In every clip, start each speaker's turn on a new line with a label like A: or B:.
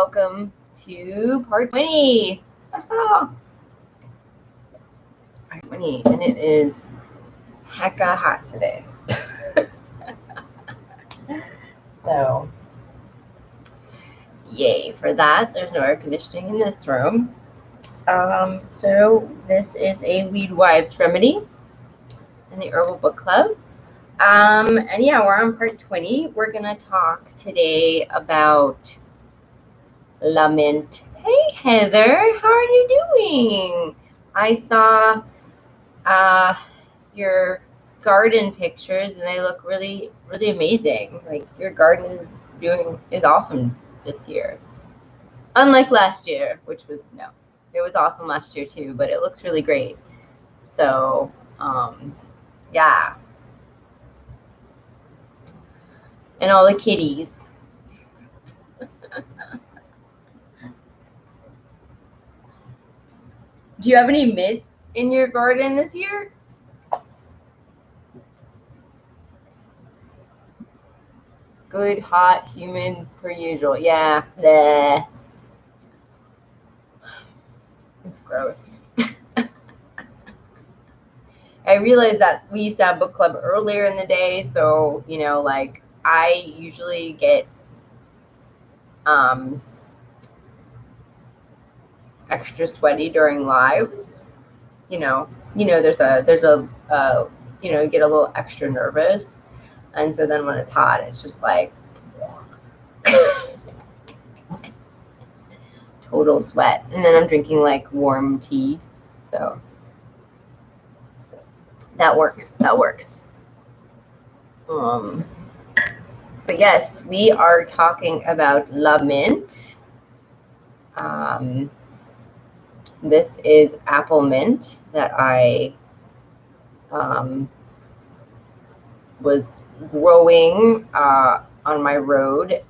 A: welcome to part 20. Part 20, and it is hecka hot today. So, yay for that. There's no air conditioning in this room. So this is a Weedwife remedy in the Herbal Book Club. And yeah, we're on part 20. We're gonna talk today about lament. Hey Heather, how are you doing? I saw your garden pictures and they look really amazing. Like your garden is awesome this year. Unlike last year, which was it was awesome last year too, but it looks really great. So yeah. And all the kitties. Do you have any mint in your garden this year? Good, hot, humid, per usual. Yeah, bleh. It's gross. I realized that we used to have book club earlier in the day, so, you know, like, I usually get extra sweaty during lives. You know, there's a you know, you get a little extra nervous, and so then when it's hot, it's just like total sweat. And then I'm drinking like warm tea, so that works. But yes, we are talking about lament. This is apple mint that I was growing on my road.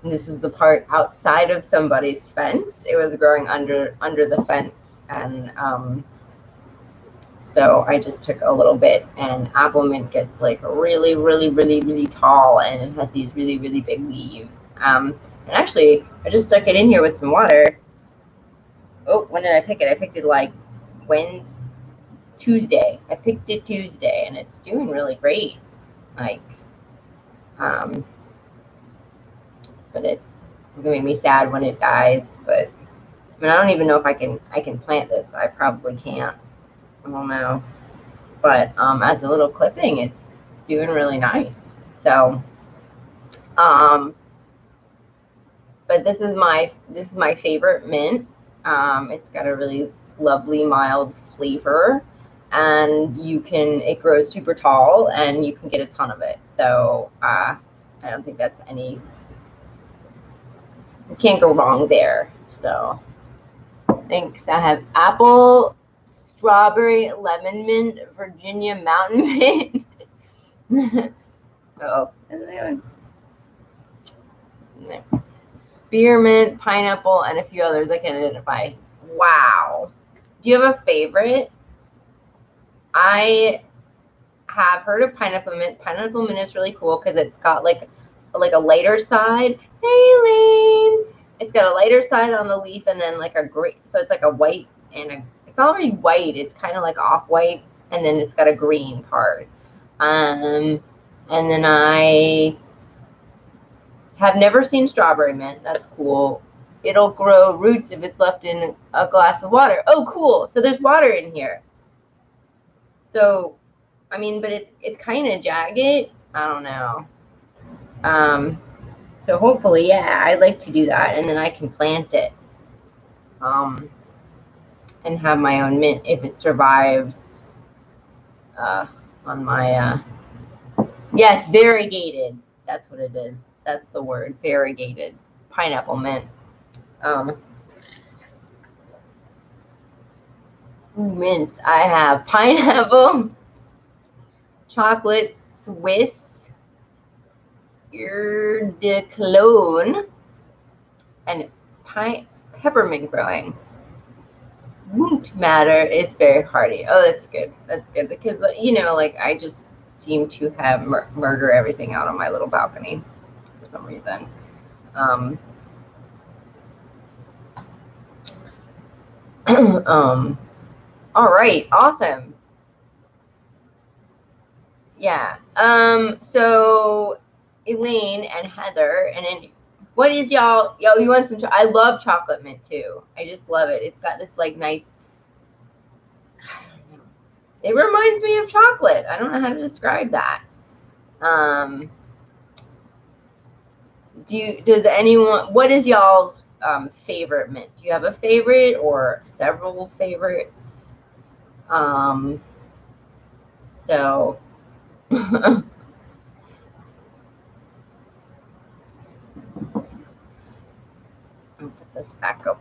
A: This is the part outside of somebody's fence. It was growing under the fence, and so I just took a little bit. And apple mint gets like really tall, and it has these really big leaves. And actually, I just stuck it in here with some water. Oh, when did I pick it? I picked it like Tuesday. I picked it Tuesday, and it's doing really great. Like, but it's gonna make me sad when it dies. But I mean, I don't even know if I can plant this. I probably can't. I don't know. But as a little clipping, it's doing really nice. So, but this is my favorite mint. It's got a really lovely mild flavor, and it grows super tall, and you can get a ton of it. So I don't think that's you can't go wrong there. So thanks. I have apple, strawberry, lemon mint, Virginia mountain mint. Oh, spearmint, pineapple, and a few others I can identify. Wow. Do you have a favorite? I have heard of pineapple mint. Pineapple mint is really cool because it's got like a lighter side. Hey, Lane. It's got a lighter side on the leaf, and then like a gray. So it's like a white and it's already white. It's kind of like off-white, and then it's got a green part. And then I have never seen strawberry mint. That's cool. It'll grow roots if it's left in a glass of water. Oh, cool. So there's water in here. So, I mean, but it's kind of jagged. I don't know. So hopefully, yeah, I'd like to do that, and then I can plant it. And have my own mint if it survives on my yes, variegated. That's what it is. That's the word, variegated pineapple mint. Mints. I have pineapple, chocolate Swiss, Eau de Cologne, and peppermint growing. Won't matter. It's very hardy. Oh, that's good. That's good because, you know, like I just seem to have murder everything out on my little balcony for some reason. All right, awesome. Yeah. So Elaine and Heather, and then what is y'all? Yo, you want some? I love chocolate mint too. I just love it. It's got this like nice. I don't know. It reminds me of chocolate. I don't know how to describe that. Does anyone? What is y'all's favorite mint? Do you have a favorite or several favorites? So. I'll put this back up.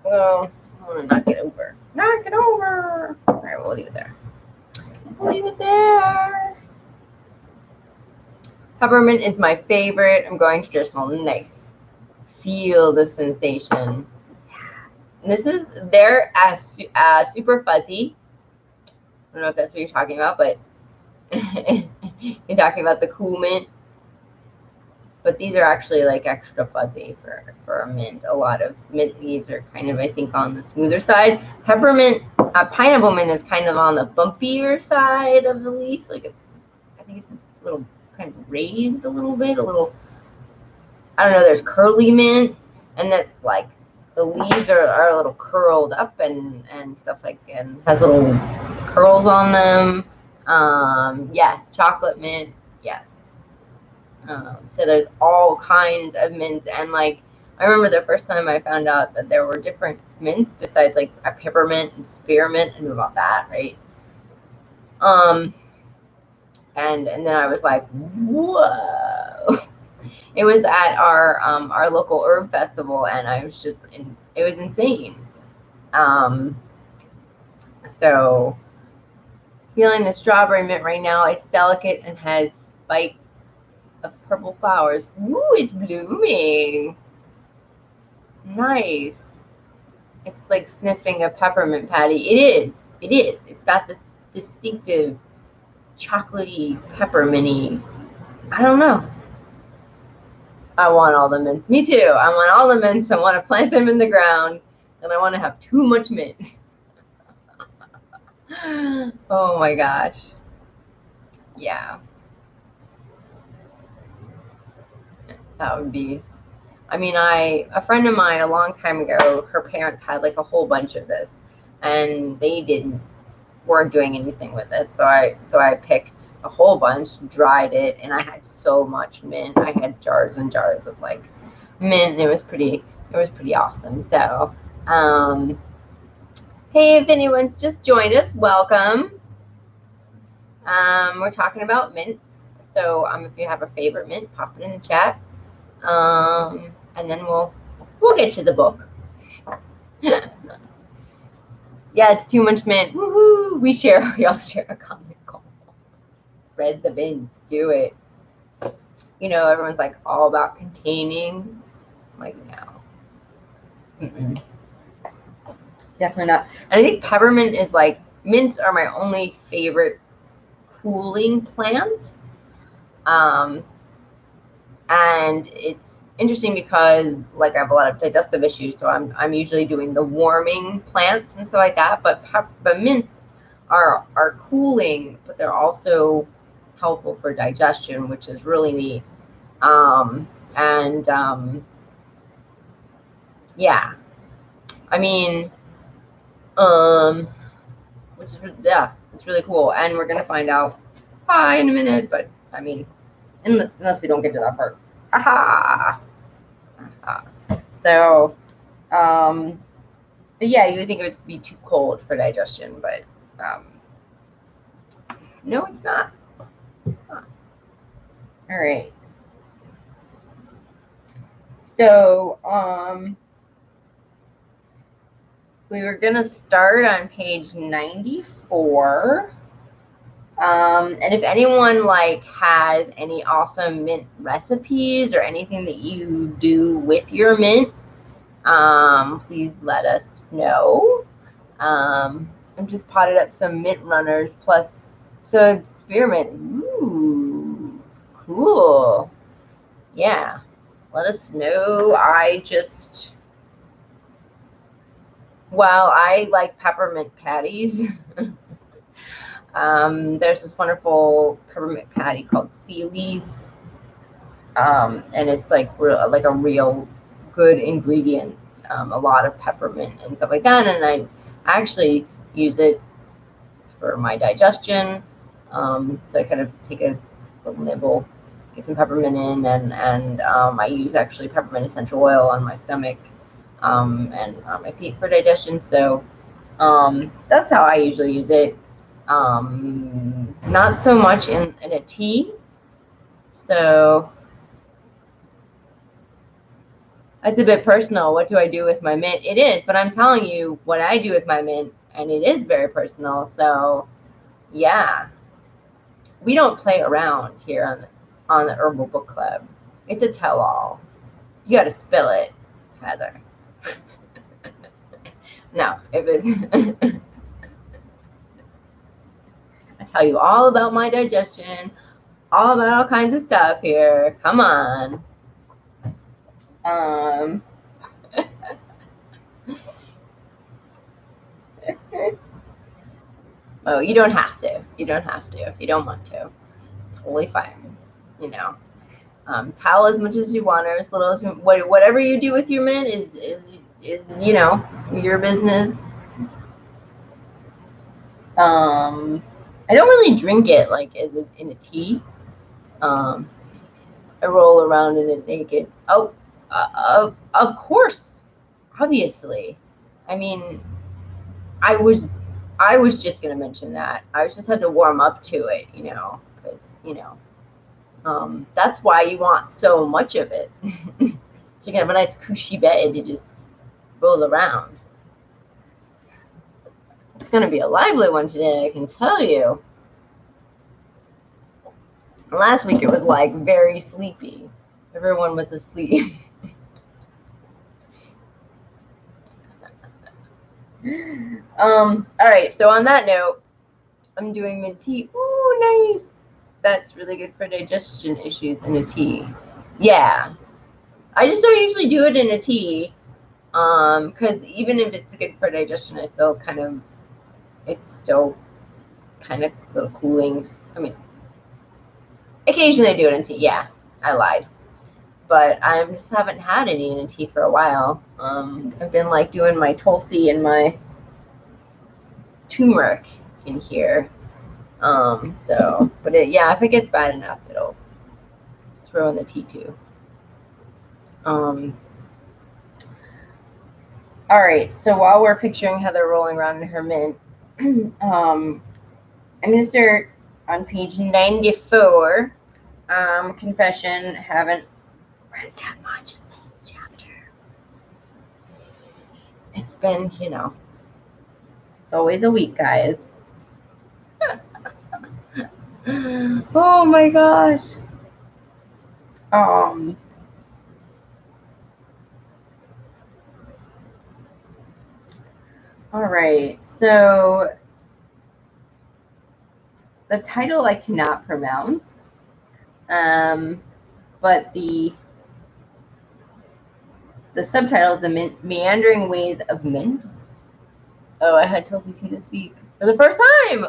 A: Well, I want to knock it over. Knock it over. All right, we'll leave it there. We'll leave it there. Peppermint is my favorite. I'm going traditional. Nice. Feel the sensation. And this is, they're super fuzzy. I don't know if that's what you're talking about, but you're talking about the cool mint. But these are actually like extra fuzzy for a mint. A lot of mint leaves are kind of, I think, on the smoother side. Peppermint, pineapple mint is kind of on the bumpier side of the leaf. Like, I think it's a little kind of raised a little bit, I don't know, there's curly mint, and that's like, the leaves are a little curled up and stuff like, and has little curls on them. Yeah, chocolate mint, yes. So there's all kinds of mints, and like I remember the first time I found out that there were different mints besides like a peppermint and spearmint and about that, right? And then I was like, whoa! It was at our local herb festival, and I was just it was insane. So feeling the strawberry mint right now. It's delicate and has spikes of purple flowers. Ooh, it's blooming. Nice. It's like sniffing a peppermint patty. It is. It is. It's got this distinctive chocolatey pepperminty. I don't know. I want all the mints. Me too. I want all the mints. I want to plant them in the ground, and I want to have too much mint. Oh my gosh. Yeah. That would be, I mean, a friend of mine a long time ago, her parents had like a whole bunch of this, and they weren't doing anything with it. So I picked a whole bunch, dried it, and I had so much mint. I had jars and jars of like mint, and it was pretty awesome. So, hey, if anyone's just joined us, welcome. We're talking about mints. So if you have a favorite mint, pop it in the chat. And then we'll get to the book. Yeah, it's too much mint. Woohoo! We all share a common goal. Spread the mints. Do it. You know, everyone's like all about containing. I'm like, no. Definitely not. And I think peppermint is like, mints are my only favorite cooling plant. And it's interesting because like I have a lot of digestive issues, so I'm usually doing the warming plants and stuff like that. But mints are cooling, but they're also helpful for digestion, which is really neat. Yeah, I mean, which is, yeah, it's really cool, and we're gonna find out why in a minute. But I mean, unless we don't get to that part. Aha! So, but yeah, you would think it would be too cold for digestion, but no, it's not. Huh. All right. So, we were gonna start on page 94. And if anyone like has any awesome mint recipes or anything that you do with your mint, please let us know. I've just potted up some mint runners plus some spearmint. Ooh, cool. Yeah, let us know. Well, I like peppermint patties. There's this wonderful peppermint patty called Sealy's, and it's like a real good ingredients, a lot of peppermint and stuff like that. And I actually use it for my digestion. So I kind of take a little nibble, get some peppermint in, and I use actually peppermint essential oil on my stomach and on my feet for digestion. So that's how I usually use it. Not so much in a tea. So it's a bit personal. What do I do with my mint? It is, but I'm telling you what I do with my mint, and it is very personal. So yeah, we don't play around here on the Herbal Book Club. It's a tell-all. You got to spill it, Heather. No, if it's I tell you all about my digestion, all about all kinds of stuff here. Come on. Oh, you don't have to. You don't have to if you don't want to. It's totally fine. You know, tell as much as you want or as little as you, whatever you do with your mint is you know, your business. I don't really drink it like in a tea. I roll around in it naked. Oh, of course, obviously. I mean, I was just gonna mention that. I just had to warm up to it, you know, because you know, that's why you want so much of it. So you can have a nice cushy bed to just roll around. It's gonna be a lively one today, I can tell you. Last week it was like very sleepy. Everyone was asleep. All right, so on that note, I'm doing mint tea. Ooh, nice. That's really good for digestion issues in a tea. Yeah. I just don't usually do it in a tea. Because even if it's good for digestion, it's still kind of a little cooling. I mean, occasionally I do it in tea. Yeah, I lied. But I just haven't had any in a tea for a while. I've been like doing my Tulsi and my turmeric in here. So, but yeah, if it gets bad enough, it'll throw in the tea too. All right, so while we're picturing Heather rolling around in her mint, I'm going to start on page 94. Confession, haven't read that much of this chapter. It's been, you know, it's always a week, guys. Oh my gosh. All right, so the title I cannot pronounce, but the subtitle is Meandering Ways of Mint. Oh, I had Tulsi tea this week for the first time.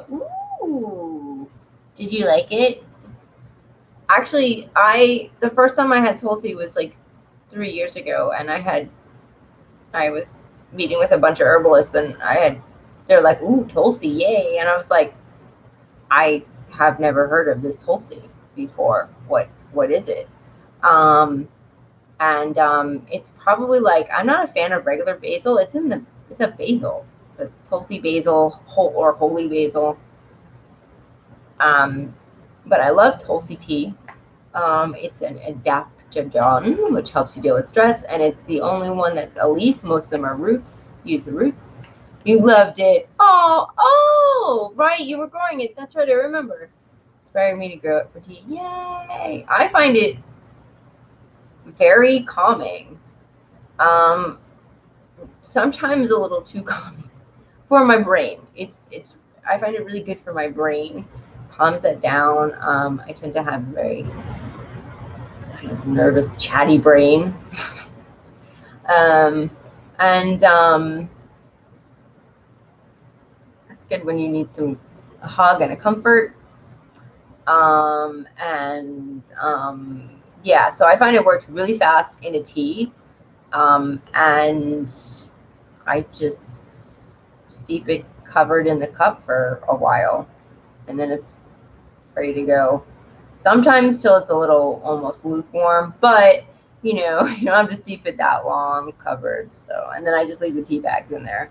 A: Ooh, did you like it? Actually, the first time I had Tulsi was like 3 years ago, and I was meeting with a bunch of herbalists, and they're like, ooh, Tulsi, yay. And I was like, I have never heard of this Tulsi before. What is it? It's probably like, I'm not a fan of regular basil. It's a basil. It's a Tulsi basil or holy basil. But I love Tulsi tea. It's an adaptogen, which helps you deal with stress, and it's the only one that's a leaf. Most of them are roots. Use the roots. You loved it. Oh, right. You were growing it. That's right. I remember. Inspired me to grow it for tea. Yay! I find it very calming. Sometimes a little too calming for my brain. I find it really good for my brain. Calms that down. I tend to have a very nervous, chatty brain. It's good when you need a hug and a comfort. Yeah, so I find it works really fast in a tea. And I just steep it covered in the cup for a while, and then it's ready to go. Sometimes till it's a little almost lukewarm, but you don't have to steep it that long covered. So, and then I just leave the tea bags in there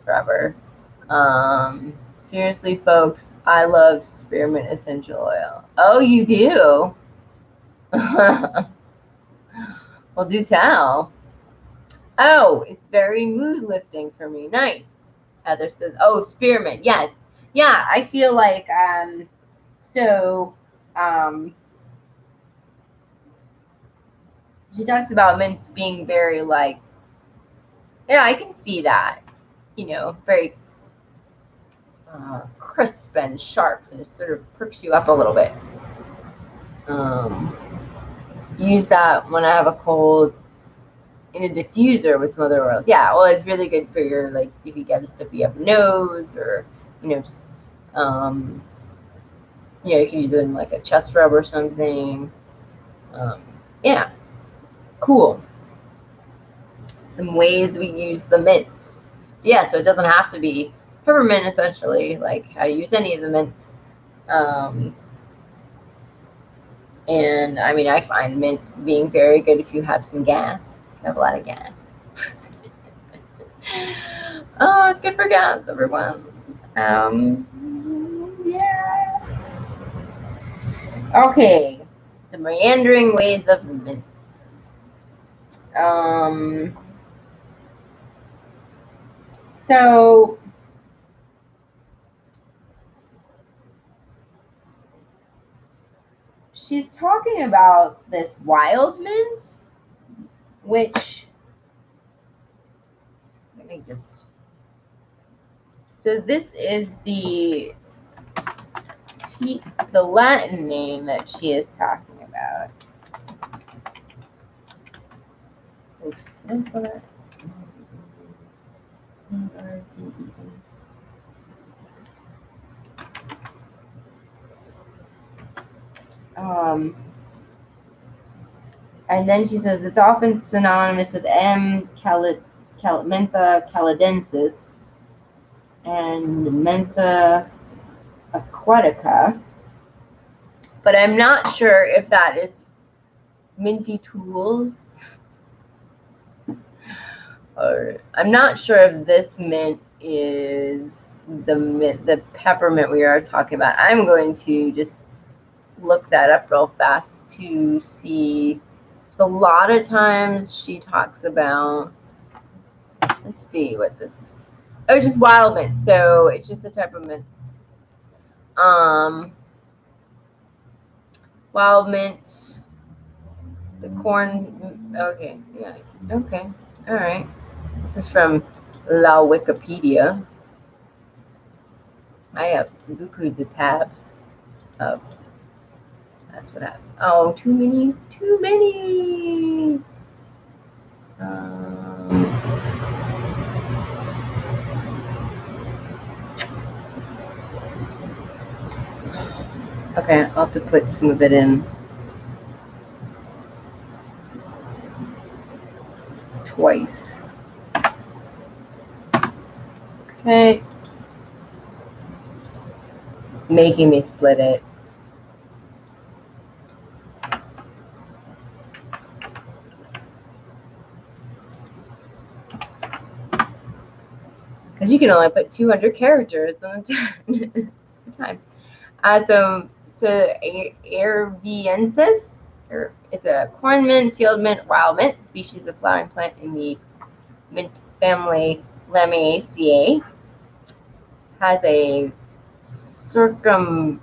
A: forever. Seriously, folks, I love spearmint essential oil. Oh, you do? Well, do tell. Oh, it's very mood lifting for me. Nice. Heather says, oh, spearmint. Yes. Yeah, I feel like, she talks about mints being very like, yeah, I can see that, very crisp and sharp, and it sort of perks you up a little bit. Use that when I have a cold in a diffuser with some other oils. Yeah, well, it's really good for your, like, if you get a stuffy up nose, or just you can use it in like a chest rub or something. Yeah, cool. Some ways we use the mints. So yeah, so it doesn't have to be peppermint, essentially, like how you use any of the mints. And I mean, I find mint being very good if you have some gas. If you have a lot of gas. Oh, it's good for gas, everyone. Yeah. Okay, the meandering ways of mint. So she's talking about this wild mint, which, let me just, so this is the Latin name that she is talking about. Oops, did I spell that? And then she says it's often synonymous with M. Mentha canadensis and Mentha aquatica, but I'm not sure if that is minty tools, or I'm not sure if this mint is the peppermint we are talking about. I'm going to just look that up real fast to see. So a lot of times she talks about, let's see what this, oh, it's just wild mint. So it's just a type of mint. Wild mint, the corn, okay, yeah, okay, all right. This is from La Wikipedia. I have beaucoup de tabs up. That's what happened. Oh, too many. Okay, I'll have to put some of it in twice. Okay. It's making me split it. Because you can only put 200 characters on a time. So Arviensis, it's a corn mint, field mint, wild mint, species of flowering plant in the mint family Lamiaceae. Has a circumbordal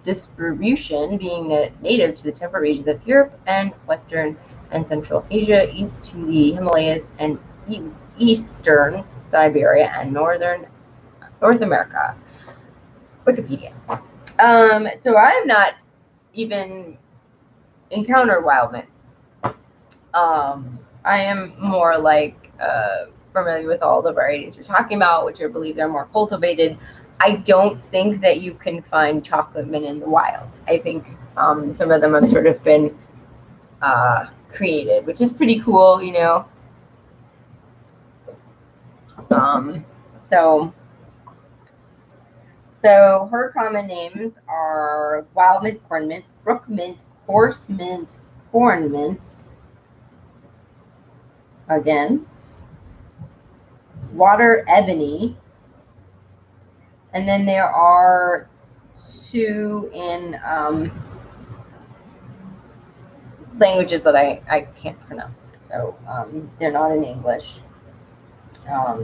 A: distribution, being native to the temperate regions of Europe and Western and Central Asia, east to the Himalayas, and eastern Siberia and North America. Wikipedia. So I have not even encountered wild mint. I am more like familiar with all the varieties you're talking about, which I believe they're more cultivated, I don't think that you can find chocolate mint in the wild. I think some of them have sort of been created, which is pretty cool, you know. So her common names are wild mint, corn mint, brook mint, horse mint, corn mint, again, water ebony, and then there are two in languages that I can't pronounce, so they're not in English.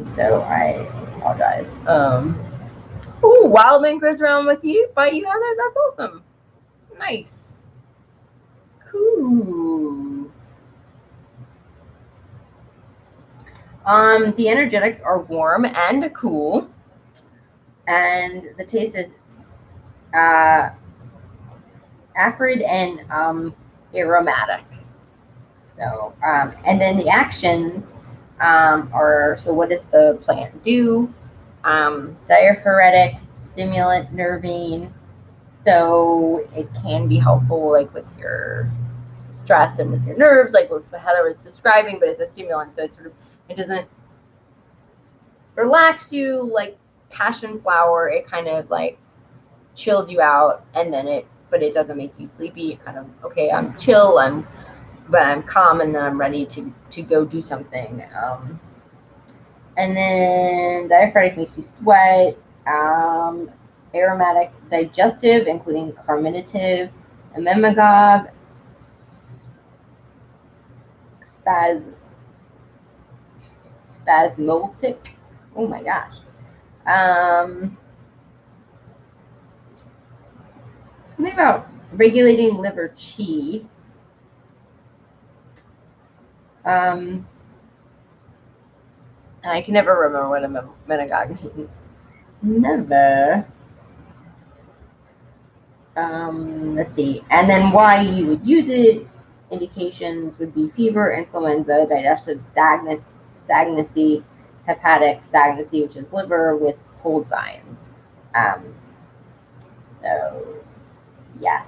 A: So I apologize. Ooh, wild mint grows around with you, by you, Heather. That's awesome. Nice. Cool. The energetics are warm and cool, and the taste is acrid and aromatic. So, and then the actions are, so what does the plant do? Diaphoretic, stimulant, nervine. So it can be helpful like with your stress and with your nerves, like what Heather was describing, but it's a stimulant, so it's sort of, it doesn't relax you like passion flower. It kind of like chills you out, and then but it doesn't make you sleepy. It kind of, okay, I'm chill, but I'm calm, and then I'm ready to go do something. And then diaphoretic makes you sweat. Aromatic, digestive, including carminative, ememagogue, spasmodic. Oh my gosh. Something about regulating liver chi. And I can never remember what a ememagogue means. Never. Let's see. And then why you would use it. Indications would be fever, influenza, digestive stagnancy, hepatic stagnancy, which is liver, with cold signs. So, yes.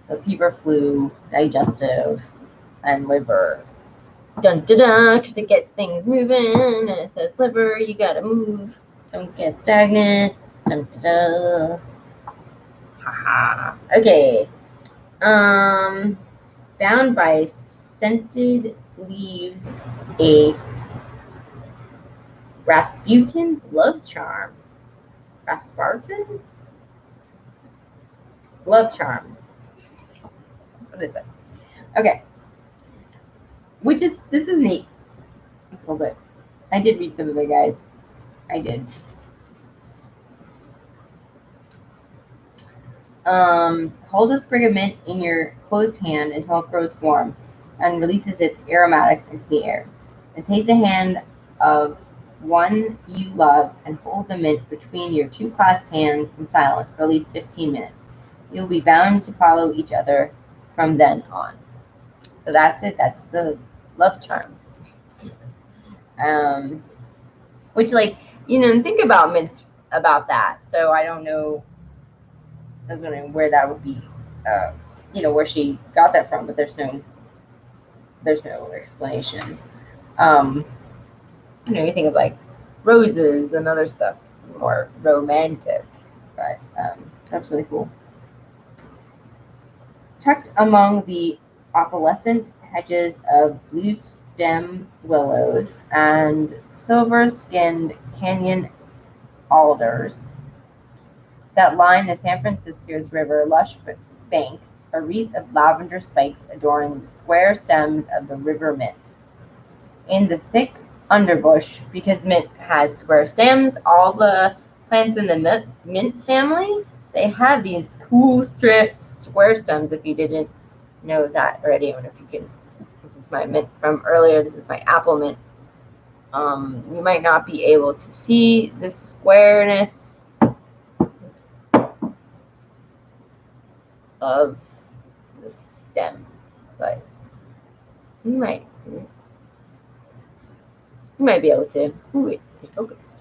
A: So fever, flu, digestive, and liver. Dun dun dun, because it gets things moving, and it says liver, you gotta move. Don't get stagnant. Dun dun dun. Haha. Okay. Bound by scented leaves, a Rasputin's love charm. Rasputin? Love charm. What is it? Okay. This is neat. Just a little bit. I did read some of it, guys. I did. Hold a sprig of mint in your closed hand until it grows warm and releases its aromatics into the air. Then take the hand of one you love and hold the mint between your two clasped hands in silence for at least 15 minutes. You'll be bound to follow each other from then on. So that's it. That's the love charm. Which, like, you know, think about mints about that. So I don't know. I was wondering where that would be, you know, where she got that from, but there's no explanation. You know, you think of like roses and other stuff, more romantic, but that's really cool. Tucked among the opalescent hedges of blue stem willows and silver-skinned canyon alders that line the San Francisco's river lush banks, a wreath of lavender spikes adorning the square stems of the river mint. In the thick underbush, because mint has square stems, all the plants in the mint family, they have these cool square stems. If you didn't know that already, I don't know if you can. This is my mint from earlier. This is my apple mint. You might not be able to see the squareness of the stems, but you might. You might be able to. Ooh, it focused.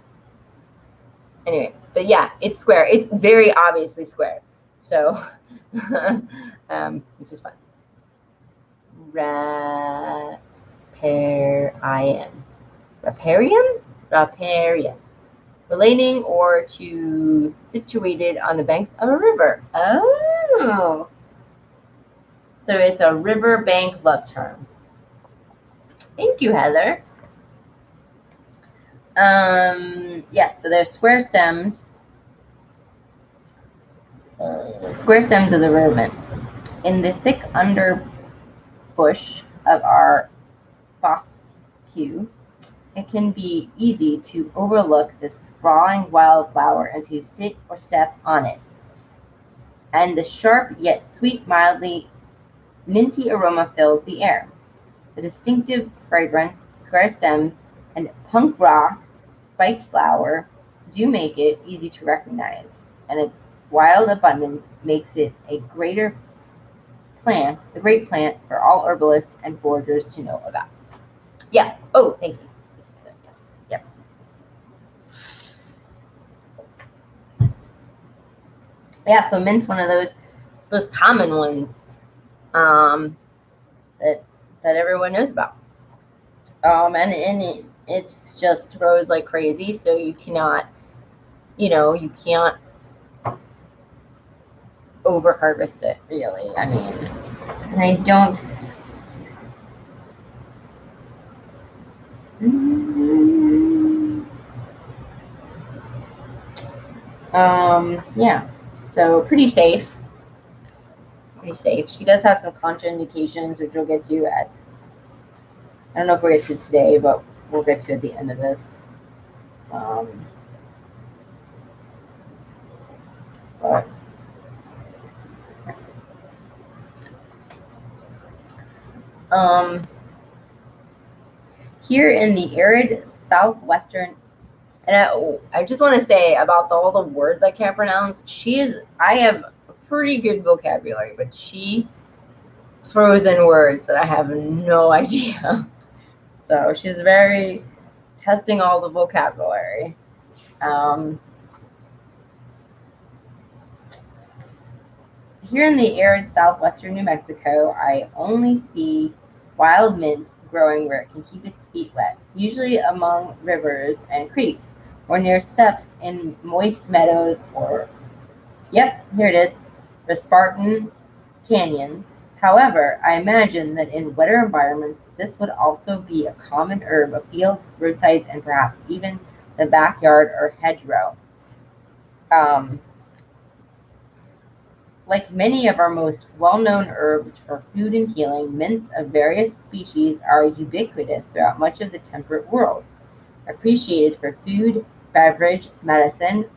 A: Anyway, but yeah, it's square. It's very obviously square. So, which is fun. Riparian. Riparian? Riparian. Relating or to situated on the banks of a river. Oh. So it's a river bank love term. Thank you, Heather. Yes, so they're square stemmed. Square stems of the river mint. In the thick underbush of our bosque, it can be easy to overlook this sprawling wildflower and to sit or step on it. And the sharp yet sweet, mildly minty aroma fills the air. The distinctive fragrance, square stems, and punk rock spiked flower do make it easy to recognize, and its wild abundance makes it a great plant for all herbalists and foragers to know about. Yeah. Oh, thank you. Yes. Yep. Yeah. So mint's one of those common ones that everyone knows about. And it's just grows like crazy, so you cannot, you can't over harvest it, really. I mean, and I don't. Yeah. So pretty safe. Pretty safe. She does have some contraindications, which we'll get to at. I don't know if we'll get to today, but we'll get to at the end of this. But here in the arid southwestern, and I just want to say about all the words I can't pronounce. I have a pretty good vocabulary, but she throws in words that I have no idea. So she's very testing all the vocabulary. Here in the arid southwestern New Mexico, I only see wild mint growing where it can keep its feet wet, usually among rivers and creeks, or near steps in moist meadows or, yep, here it is, the Spartan canyons. However, I imagine that in wetter environments, this would also be a common herb of fields, roadsides, and perhaps even the backyard or hedgerow. Like many of our most well-known herbs for food and healing, mints of various species are ubiquitous throughout much of the temperate world, appreciated for food, beverage, medicine,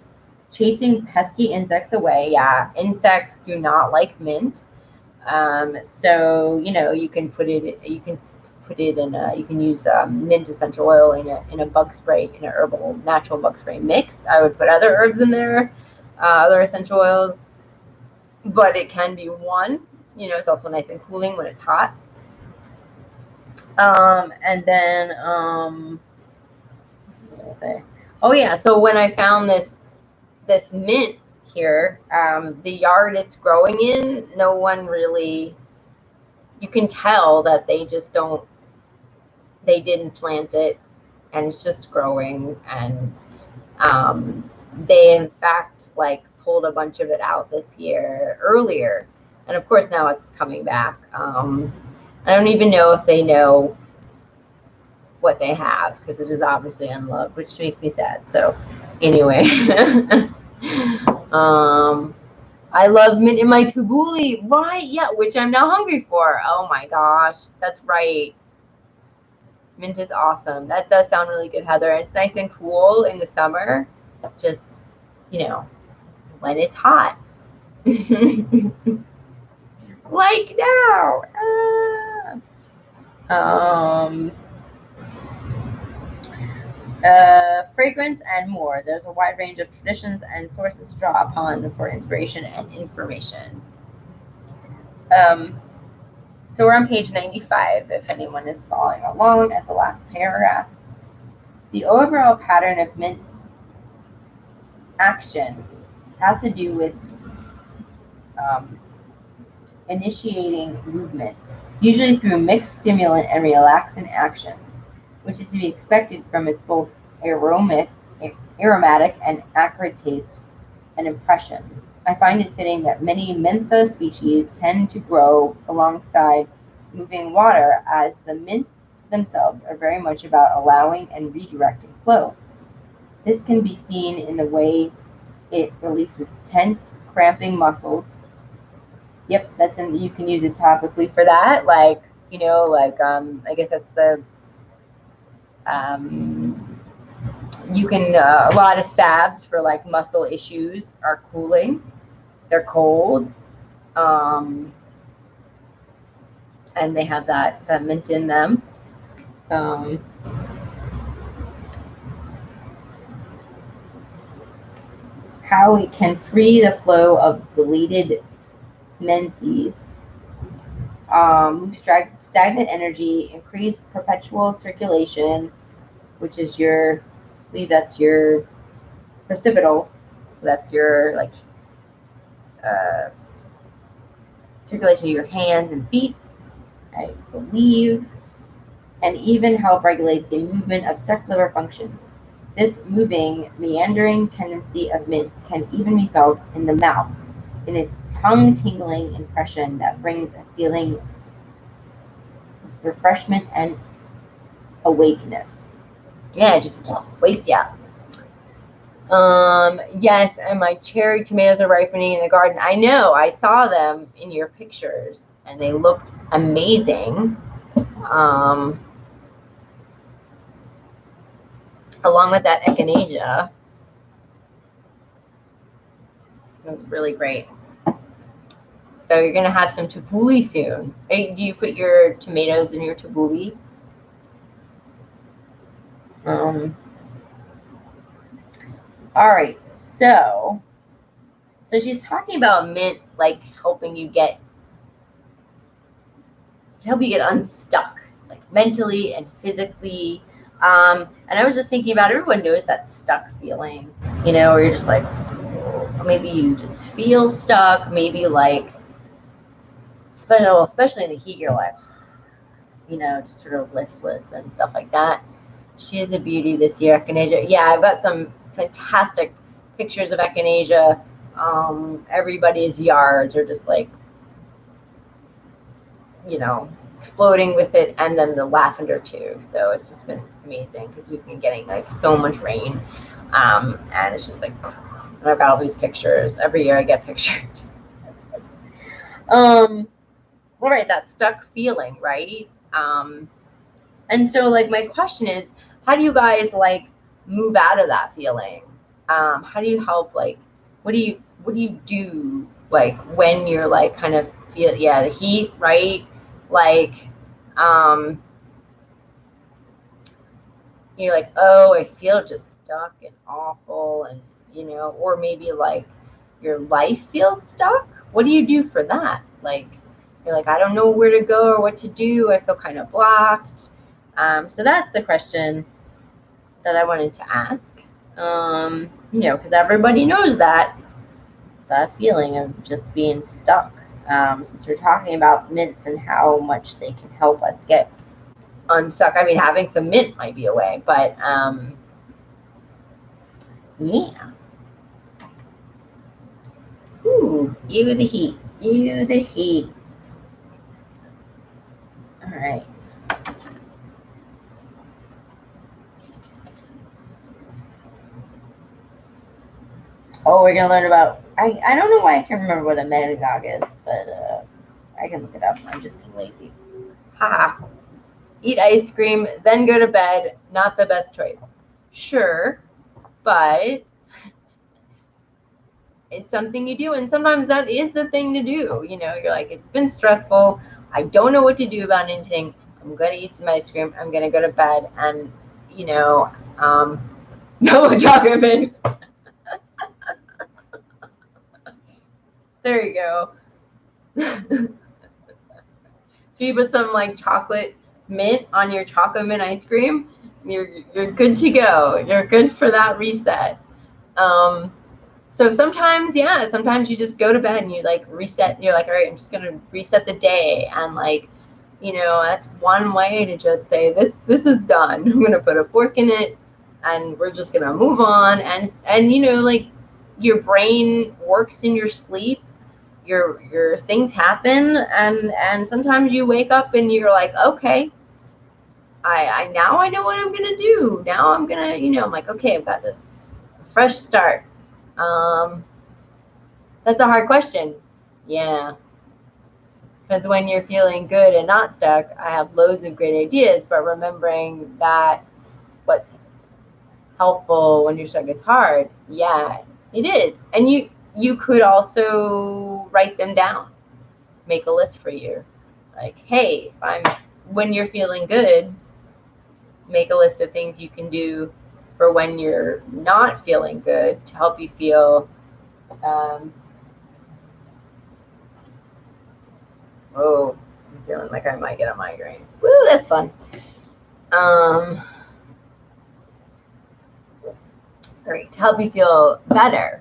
A: chasing pesky insects away. Yeah, insects do not like mint. So you can put it in you can use mint essential oil in a bug spray, in a herbal natural bug spray mix. I would put other herbs in there, other essential oils, but it can be one. It's also nice and cooling when it's hot. And then what was I gonna say? Oh yeah, so when I found this mint here, the yard it's growing in, no one really, you can tell that they didn't plant it, and it's just growing. And they in fact pulled a bunch of it out this year earlier, and of course now it's coming back. I don't even know if they know what they have, because it is obviously unloved, which makes me sad. So anyway, I love mint in my tabbouleh, right? Yeah, which I'm now hungry for. Oh my gosh, that's right. Mint is awesome. That does sound really good, Heather. It's nice and cool in the summer, just when it's hot. Like now. Fragrance and more. There's a wide range of traditions and sources to draw upon for inspiration and information. So we're on page 95, if anyone is following along at the last paragraph. The overall pattern of mint's action has to do with initiating movement, usually through mixed stimulant and relaxant actions, which is to be expected from its both aromatic and acrid taste and impression. I find it fitting that many mentha species tend to grow alongside moving water, as the mints themselves are very much about allowing and redirecting flow. This can be seen in the way it releases tense, cramping muscles. Yep, you can use it topically for that. Like, I guess that's the, you can, a lot of salves for like muscle issues are cooling. They're cold. And they have that mint in them. How it can free the flow of deleted menses, stagnant energy, increase perpetual circulation, which is I believe that's your precipital. That's your circulation of your hands and feet, I believe, and even help regulate the movement of stuck liver function. This moving, meandering tendency of mint can even be felt in the mouth, in its tongue-tingling impression that brings a feeling of refreshment and awakeness. Yeah, it just wakes you up. Yes, and my cherry tomatoes are ripening in the garden. I know, I saw them in your pictures, and they looked amazing. Along with that echinacea. It was really great. So you're going to have some tabbouleh soon. Do you put your tomatoes in your tabbouleh? All right, so she's talking about mint, like helping you get unstuck, like mentally and physically. And I was just thinking about, everyone knows that stuck feeling, where you're just like, maybe you just feel stuck, maybe like, especially in the heat, you're like, just sort of listless and stuff like that. She is a beauty this year, echinacea. Yeah, I've got some fantastic pictures of echinacea. Everybody's yards are just like, exploding with it, and then the lavender too. So it's just been amazing because we've been getting like so much rain, and it's just like, and I've got all these pictures. Every year I get pictures. All right, that stuck feeling, right? And so like my question is, how do you guys like move out of that feeling? How do you help, like, what do you do like when you're like kind of feel, the heat, right? Like, you're like, oh, I feel just stuck and awful, and or maybe like your life feels stuck. What do you do for that? Like, you're like, I don't know where to go or what to do. I feel kind of blocked. So that's the question that I wanted to ask. Because everybody knows that feeling of just being stuck. Since we're talking about mints and how much they can help us get unstuck. I mean, having some mint might be a way, but yeah. Ooh, you the heat. You the heat. All right. Oh, we're gonna learn about, I don't know why I can't remember what a metagog is, but I can look it up. I'm just being lazy. Ha. Eat ice cream, then go to bed. Not the best choice. Sure, but it's something you do, and sometimes that is the thing to do. You're like, it's been stressful. I don't know what to do about anything. I'm gonna eat some ice cream. I'm gonna go to bed, and double chocolate mint. There you go. So you put some like chocolate mint on your chocolate mint ice cream, you're good to go. You're good for that reset. So sometimes, yeah, sometimes you just go to bed and you like reset. You're like, all right, I'm just gonna reset the day, and like, that's one way to just say this is done. I'm gonna put a fork in it, and we're just gonna move on. And like your brain works in your sleep. Your things happen, and sometimes you wake up and you're like, okay, I now I know what I'm gonna do. Now I'm gonna, I'm like, okay, I've got a fresh start. That's a hard question. Yeah. Because when you're feeling good and not stuck, I have loads of great ideas, but remembering that what's helpful when you're stuck is hard. Yeah, it is. And you could also write them down. Make a list for you. Like, hey, when you're feeling good, make a list of things you can do for when you're not feeling good to help you feel oh, I'm feeling like I might get a migraine. Woo, that's fun. All right, to help me feel better.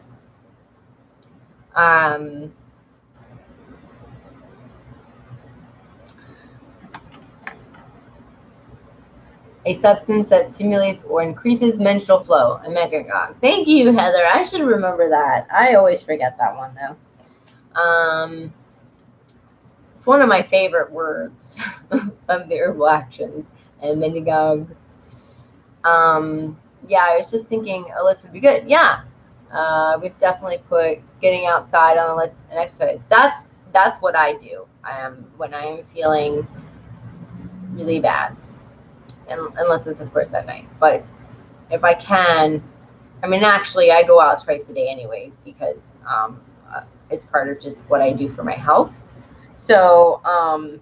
A: A substance that stimulates or increases menstrual flow. A mechagogue. Thank you, Heather. I should remember that. I always forget that one, though. It's one of my favorite words of the herbal actions. And mechagogue. Yeah, I was just thinking a list would be good. Yeah. We've definitely put getting outside on the list and exercise. That's what I do. When I am feeling really bad, and unless it's of course at night. But if I can, actually I go out twice a day anyway because it's part of just what I do for my health. So and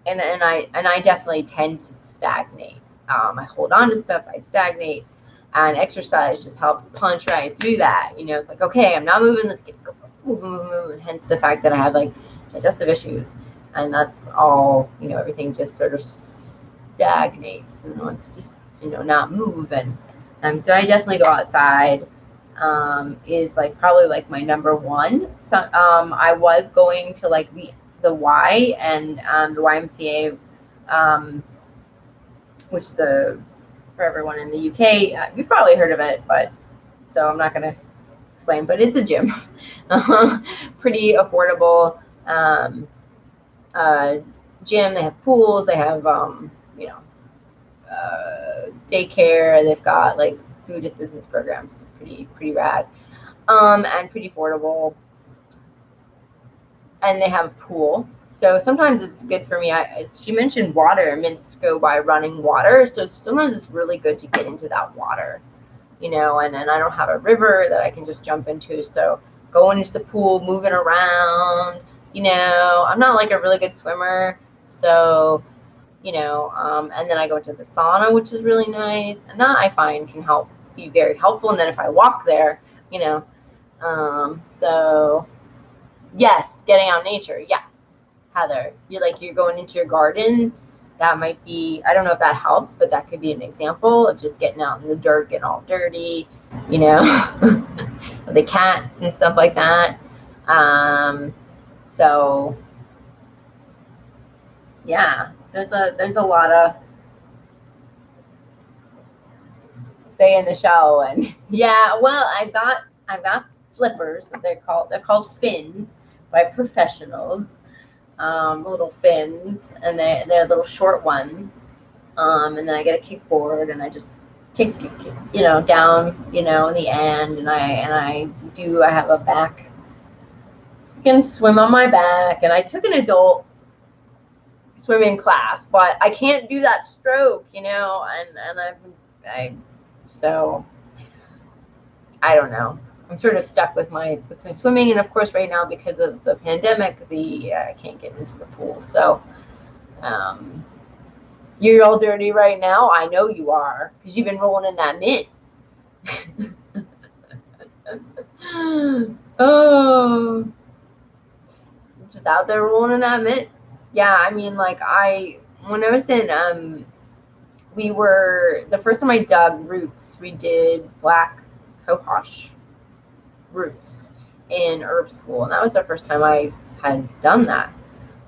A: I definitely tend to stagnate. I hold on to stuff. I stagnate. And exercise just helps punch right through that. It's like, okay, I'm not moving. Let's get move. Hence the fact that I have like digestive issues, and that's all. Everything just sort of stagnates, and it's just not moving. So I definitely go outside. Is like probably like my number one. So I was going to like the Y and the YMCA, which is for everyone in the UK, you've probably heard of it, but so I'm not going to explain, but it's a gym. Pretty affordable gym. They have pools, they have daycare, they've got like food assistance programs. Pretty rad, and pretty affordable, and they have a pool. So sometimes it's good for me. She mentioned water. Mints go by running water. So sometimes it's really good to get into that water, and then I don't have a river that I can just jump into. So going into the pool, moving around, I'm not like a really good swimmer. So, and then I go into the sauna, which is really nice. And that I find can be very helpful. And then if I walk there, so yes, getting out in nature. Yes. Heather, you're going into your garden. That might be, I don't know if that helps, but that could be an example of just getting out in the dirt, getting all dirty, the cats and stuff like that. So yeah, there's a lot of say in the show, and yeah, well, I've got flippers. They're called fins by professionals. Little fins, and they're little short ones. And then I get a kickboard, and I just kick down, in the end, and I have a back. You can swim on my back, and I took an adult swimming class, but I can't do that stroke, so I don't know. I'm sort of stuck with my swimming, and of course right now because of the pandemic, I can't get into the pool. So you're all dirty right now. I know you are because you've been rolling in that mint. Oh, just out there rolling in that mint. Yeah, when I was in the first time I dug roots, we did black cohosh roots in herb school, and that was the first time I had done that.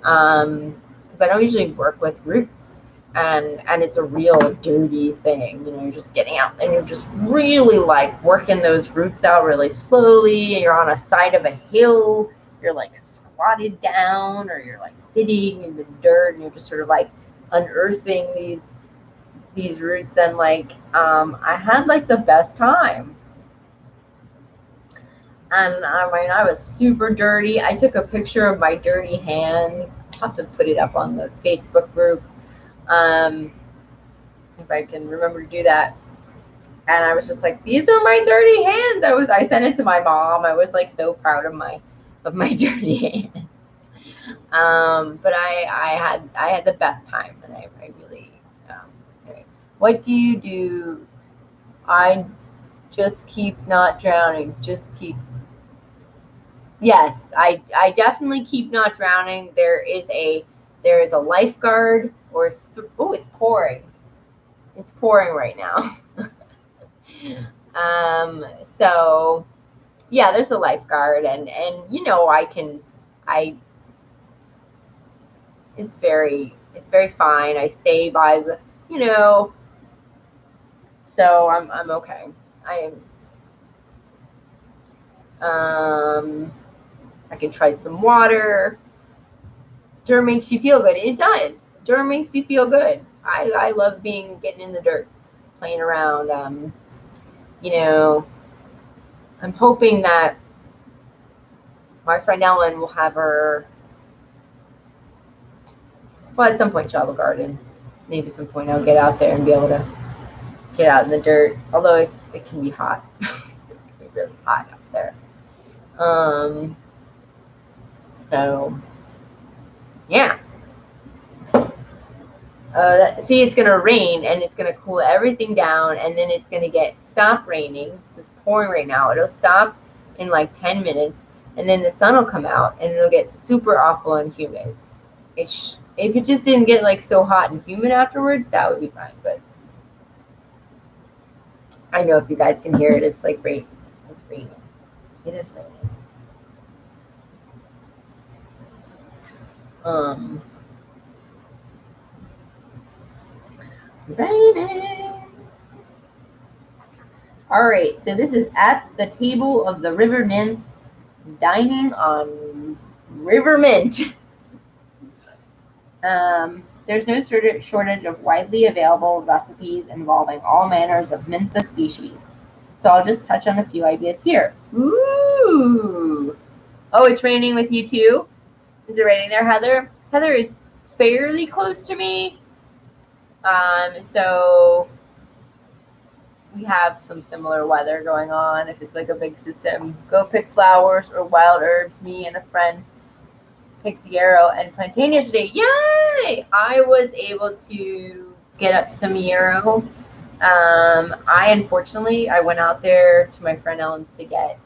A: Because I don't usually work with roots, and it's a real dirty thing. You know, you're just getting out and you're just really like working those roots out really slowly. You're on a side of a hill, you're like squatted down, or you're like sitting in the dirt, and you're just sort of like unearthing these roots. And like I had like the best time. And I mean, I was super dirty. I took a picture of my dirty hands. I'll have to put it up on the Facebook group, if I can remember to do that. And I was just like, these are my dirty hands. I sent it to my mom. I was like so proud of my dirty hands. But I had the best time, and I really. Anyway. What do you do? I just keep not drowning. Just keep. Yes, I definitely keep not drowning. There is a lifeguard, or oh, it's pouring. It's pouring right now. So yeah, there's a lifeguard, and you know, it's very fine. I stay by the, you know, so I'm okay. I can try some water. Dirt makes you feel good. It does. Dirt makes you feel good. I love getting in the dirt, playing around. You know, I'm hoping that my friend Ellen will have her. Well, at some point she'll have a garden. Maybe at some point I'll get out there and be able to get out in the dirt. Although it can be hot. It can be really hot out there. So yeah. See, it's gonna rain, and it's gonna cool everything down, and then it's gonna stop raining. It's pouring right now. It'll stop in like 10 minutes, and then the sun will come out, and it'll get super awful and humid. If it just didn't get like so hot and humid afterwards, that would be fine. But I know if you guys can hear it, it's like rain. It's raining. It is raining. Raining. All right, so this is at the table of the river nymph, dining on river mint. There's no shortage of widely available recipes involving all manners of mentha species. So I'll just touch on a few ideas here. Ooh. Oh, it's raining with you too? Is it raining there, Heather? Heather is fairly close to me. So we have some similar weather going on. If it's like a big system, go pick flowers or wild herbs. Me and a friend picked yarrow and plantain yesterday. Yay! I was able to get up some yarrow. Unfortunately, I went out there to my friend Ellen's to get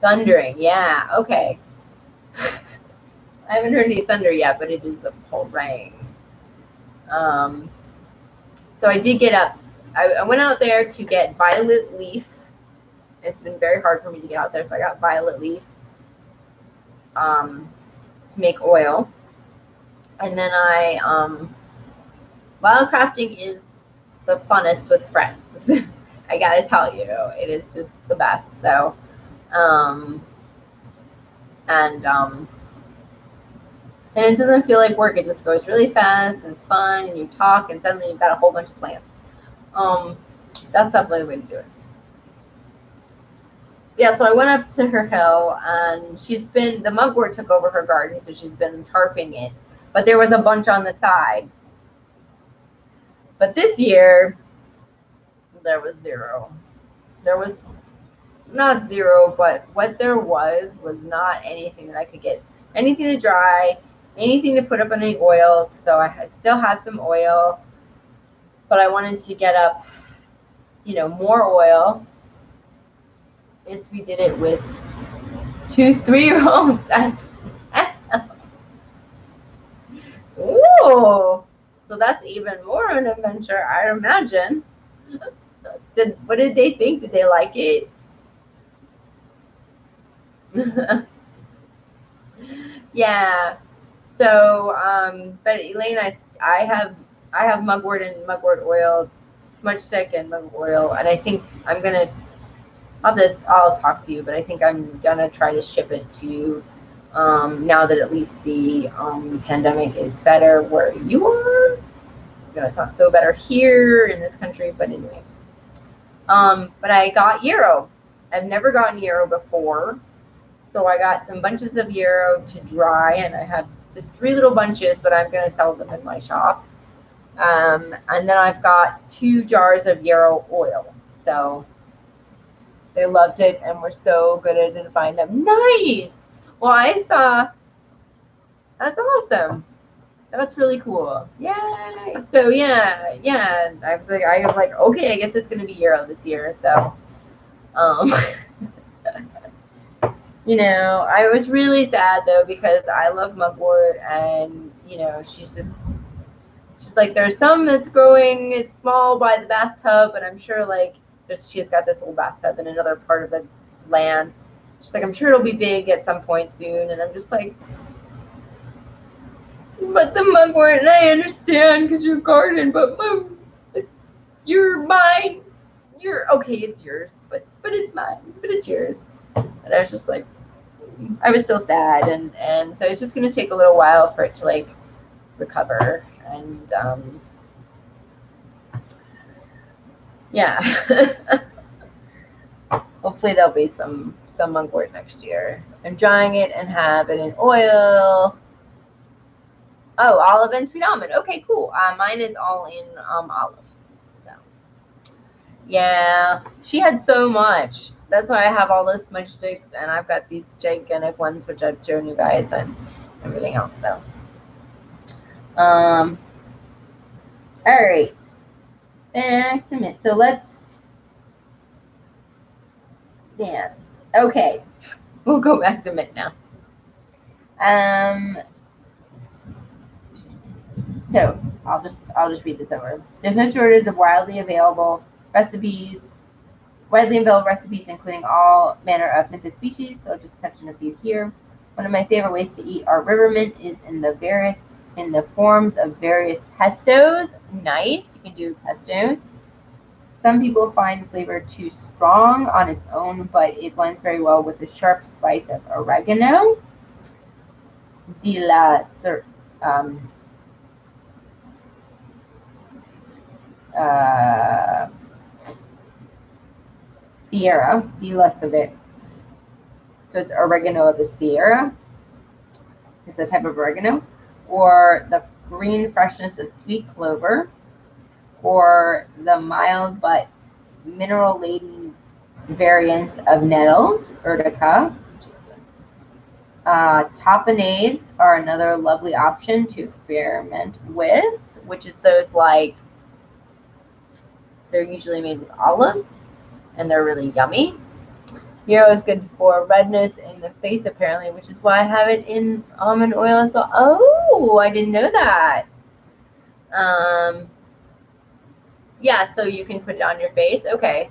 A: thundering. Yeah, okay. I haven't heard any thunder yet, but it is a pouring. So I did get up. I went out there to get violet leaf. It's been very hard for me to get out there, so I got violet leaf to make oil. And then wildcrafting is the funnest with friends. I gotta tell you, it is just the best. So, and it doesn't feel like work. It just goes really fast and it's fun, and you talk, and suddenly you've got a whole bunch of plants. That's definitely the way to do it. Yeah, so I went up to her hill, and the mugwort took over her garden, so she's been tarping it. But there was a bunch on the side. But this year, there was zero. There was not zero, but what there was not anything that I could get, anything to dry, anything to put up in any oils. So I still have some oil, but I wanted to get up, more oil. Is we did it with 2 3-year-olds. Ooh, so So that's even more an adventure, I imagine. What did they think? Did they like it? Yeah. So, but Elaine, I have mugwort and mugwort oil, smudge stick and mugwort oil, and I think I'm gonna I'll talk to you, but I think I'm gonna try to ship it to you. Now that at least the pandemic is better where you are. You know, it's not so better here in this country, but anyway. But I got yarrow. I've never gotten yarrow before. So I got some bunches of yarrow to dry, and I have just 3 little bunches, but I'm going to sell them in my shop. And then I've got 2 jars of yarrow oil. So they loved it and were so good at identifying them. Nice! Well, I saw, that's awesome. That's really cool. Yay! So yeah. I was like, okay, I guess it's gonna be yarrow this year. So, you know, I was really sad though because I love mugwort, and you know, she's like, there's some that's growing, it's small by the bathtub, but I'm sure like she's got this little bathtub in another part of the land. She's like, I'm sure it'll be big at some point soon, and I'm just like, but the mugwort, and I understand because you're garden, but you're mine. You're okay, it's yours, but it's mine, but it's yours. And I was just like, I was still sad, and so it's just gonna take a little while for it to like recover, and yeah. Hopefully there'll be some mugwort next year. I'm drying it and have it in oil. Oh, olive and sweet almond. Okay, cool. Mine is all in olive. So, yeah, she had so much. That's why I have all those smudge sticks, and I've got these gigantic ones, which I've shown you guys, and everything else. So, all right, back to mint. So let's, yeah, okay, we'll go back to mint now. So I'll just read this over. There's no shortage of widely available recipes, including all manner of mint species. So I'll just touch on a few here. One of my favorite ways to eat our river mint is in the forms of various pestos. Nice, you can do pestos. Some people find the flavor too strong on its own, but it blends very well with the sharp spice of oregano. Sierra, less of it. So it's oregano of the Sierra. It's a type of oregano. Or the green freshness of sweet clover. Or the mild but mineral-laden variants of nettles, urtica. Tapenades are another lovely option to experiment with, which is those like, they're usually made with olives, and they're really yummy. Yarrow is good for redness in the face, apparently, which is why I have it in almond oil as well. Oh, I didn't know that. Yeah, so you can put it on your face. Okay.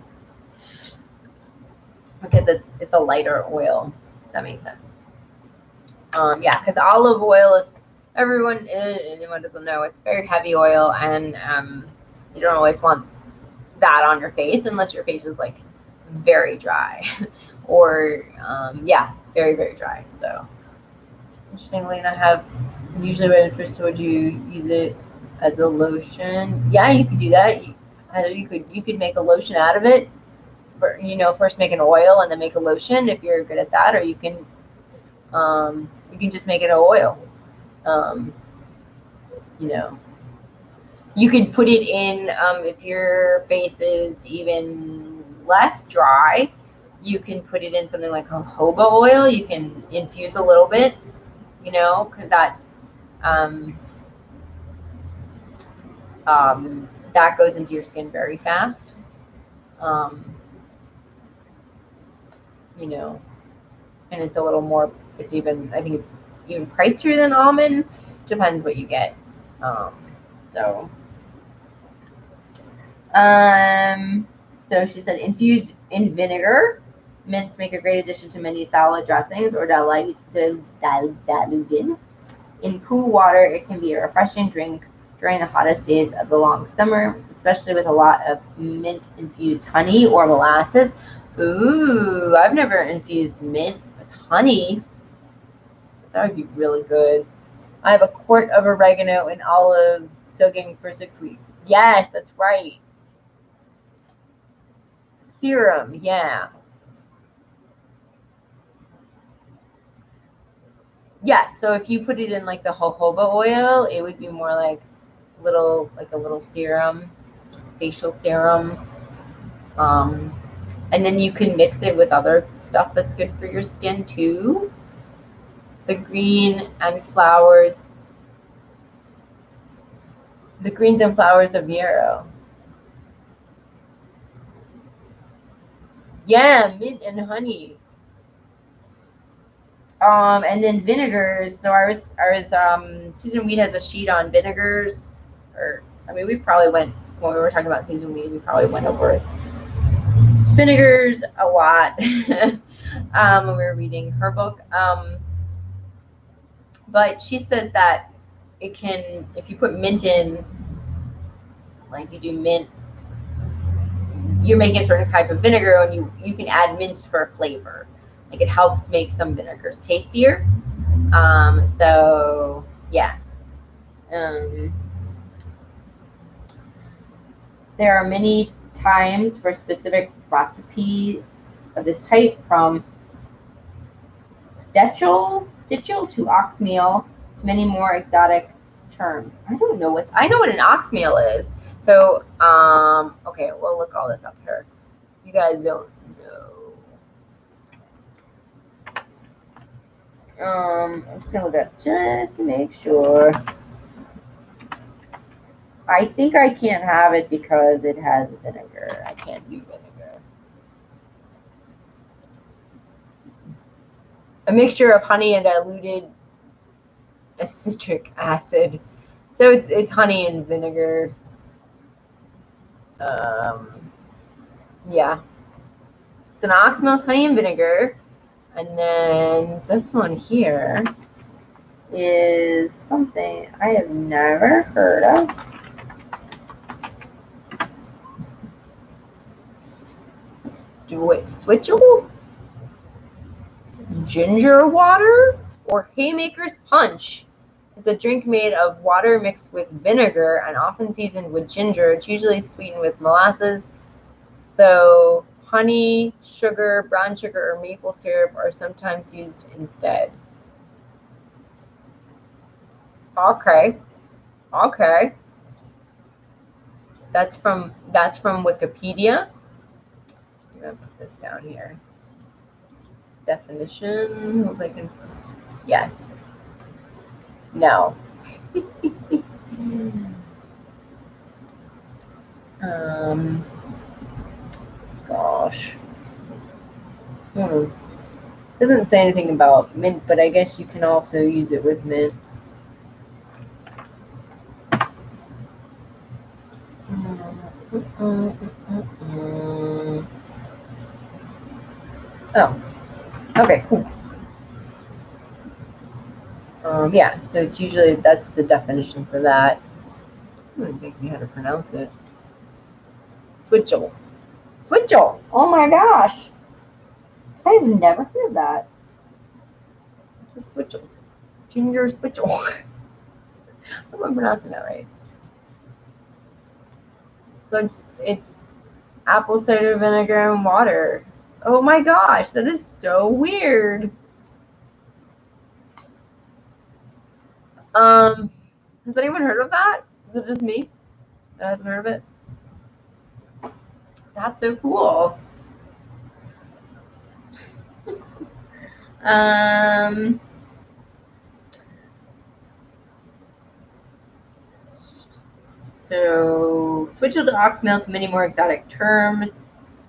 A: Because it's a lighter oil. That makes sense. Yeah, because olive oil, if anyone doesn't know, it's very heavy oil, and you don't always want that on your face unless your face is like very dry or yeah, very, very dry. So interestingly, and I have usually when it first would you use it as a lotion. Yeah, you could do that. You could make a lotion out of it. You know, first make an oil and then make a lotion if you're good at that, or you can just make it an oil. You know, you could put it in if your face is even less dry, you can put it in something like a jojoba oil. You can infuse a little bit, you know, because that's that goes into your skin very fast. You know, and it's a little more, I think it's even pricier than almond. Depends what you get. So, so she said infused in vinegar. Mints make a great addition to many salad dressings or diluted in cool water. It can be a refreshing drink during the hottest days of the long summer, especially with a lot of mint-infused honey or molasses. Ooh, I've never infused mint with honey. That would be really good. I have a quart of oregano and olives soaking for 6 weeks. Yes, that's right. Serum, yeah. Yes, so if you put it in like the jojoba oil, it would be more like a little serum, facial serum. And then you can mix it with other stuff that's good for your skin too. The green and flowers, the greens and flowers of yarrow. Yeah, mint and honey. And then vinegars. So Susan Weed has a sheet on vinegars. Or I mean, we probably went when we were talking about Susan Weed. We probably went over vinegars a lot when we were reading her book. But she says that it can, if you put mint in, like you do mint, you're making a certain type of vinegar, and you can add mint for flavor. Like it helps make some vinegars tastier. So yeah. There are many times for specific recipes of this type, from stitchel to oxmeal to many more exotic terms. I know what an oxmeal is. So okay, we'll look all this up here. You guys don't know. I'm just gonna look up just to make sure. I think I can't have it because it has vinegar. I can't do vinegar. A mixture of honey and diluted citric acid. So it's honey and vinegar. Yeah. So an oxmeal is honey and vinegar. And then this one here is something I have never heard of. Switchel? Ginger water? Or haymaker's punch. It's a drink made of water mixed with vinegar and often seasoned with ginger. It's usually sweetened with molasses, though honey, sugar, brown sugar, or maple syrup are sometimes used instead. Okay. That's from Wikipedia. I'm gonna put this down here. Definition. Hope I can. Yes. No. Gosh. Doesn't say anything about mint, but I guess you can also use it with mint. Oh. Okay, cool. Yeah, so it's usually, that's the definition for that. I don't think we had to pronounce it. Switchel. Oh my gosh. I've never heard of that. Switchel. Ginger switchel. I hope I'm pronouncing that right. So it's apple cider vinegar and water. Oh my gosh, that is so weird. Has anyone heard of that? Is it just me that hasn't heard of it? That's so cool. So switchel to oxmeal to many more exotic terms.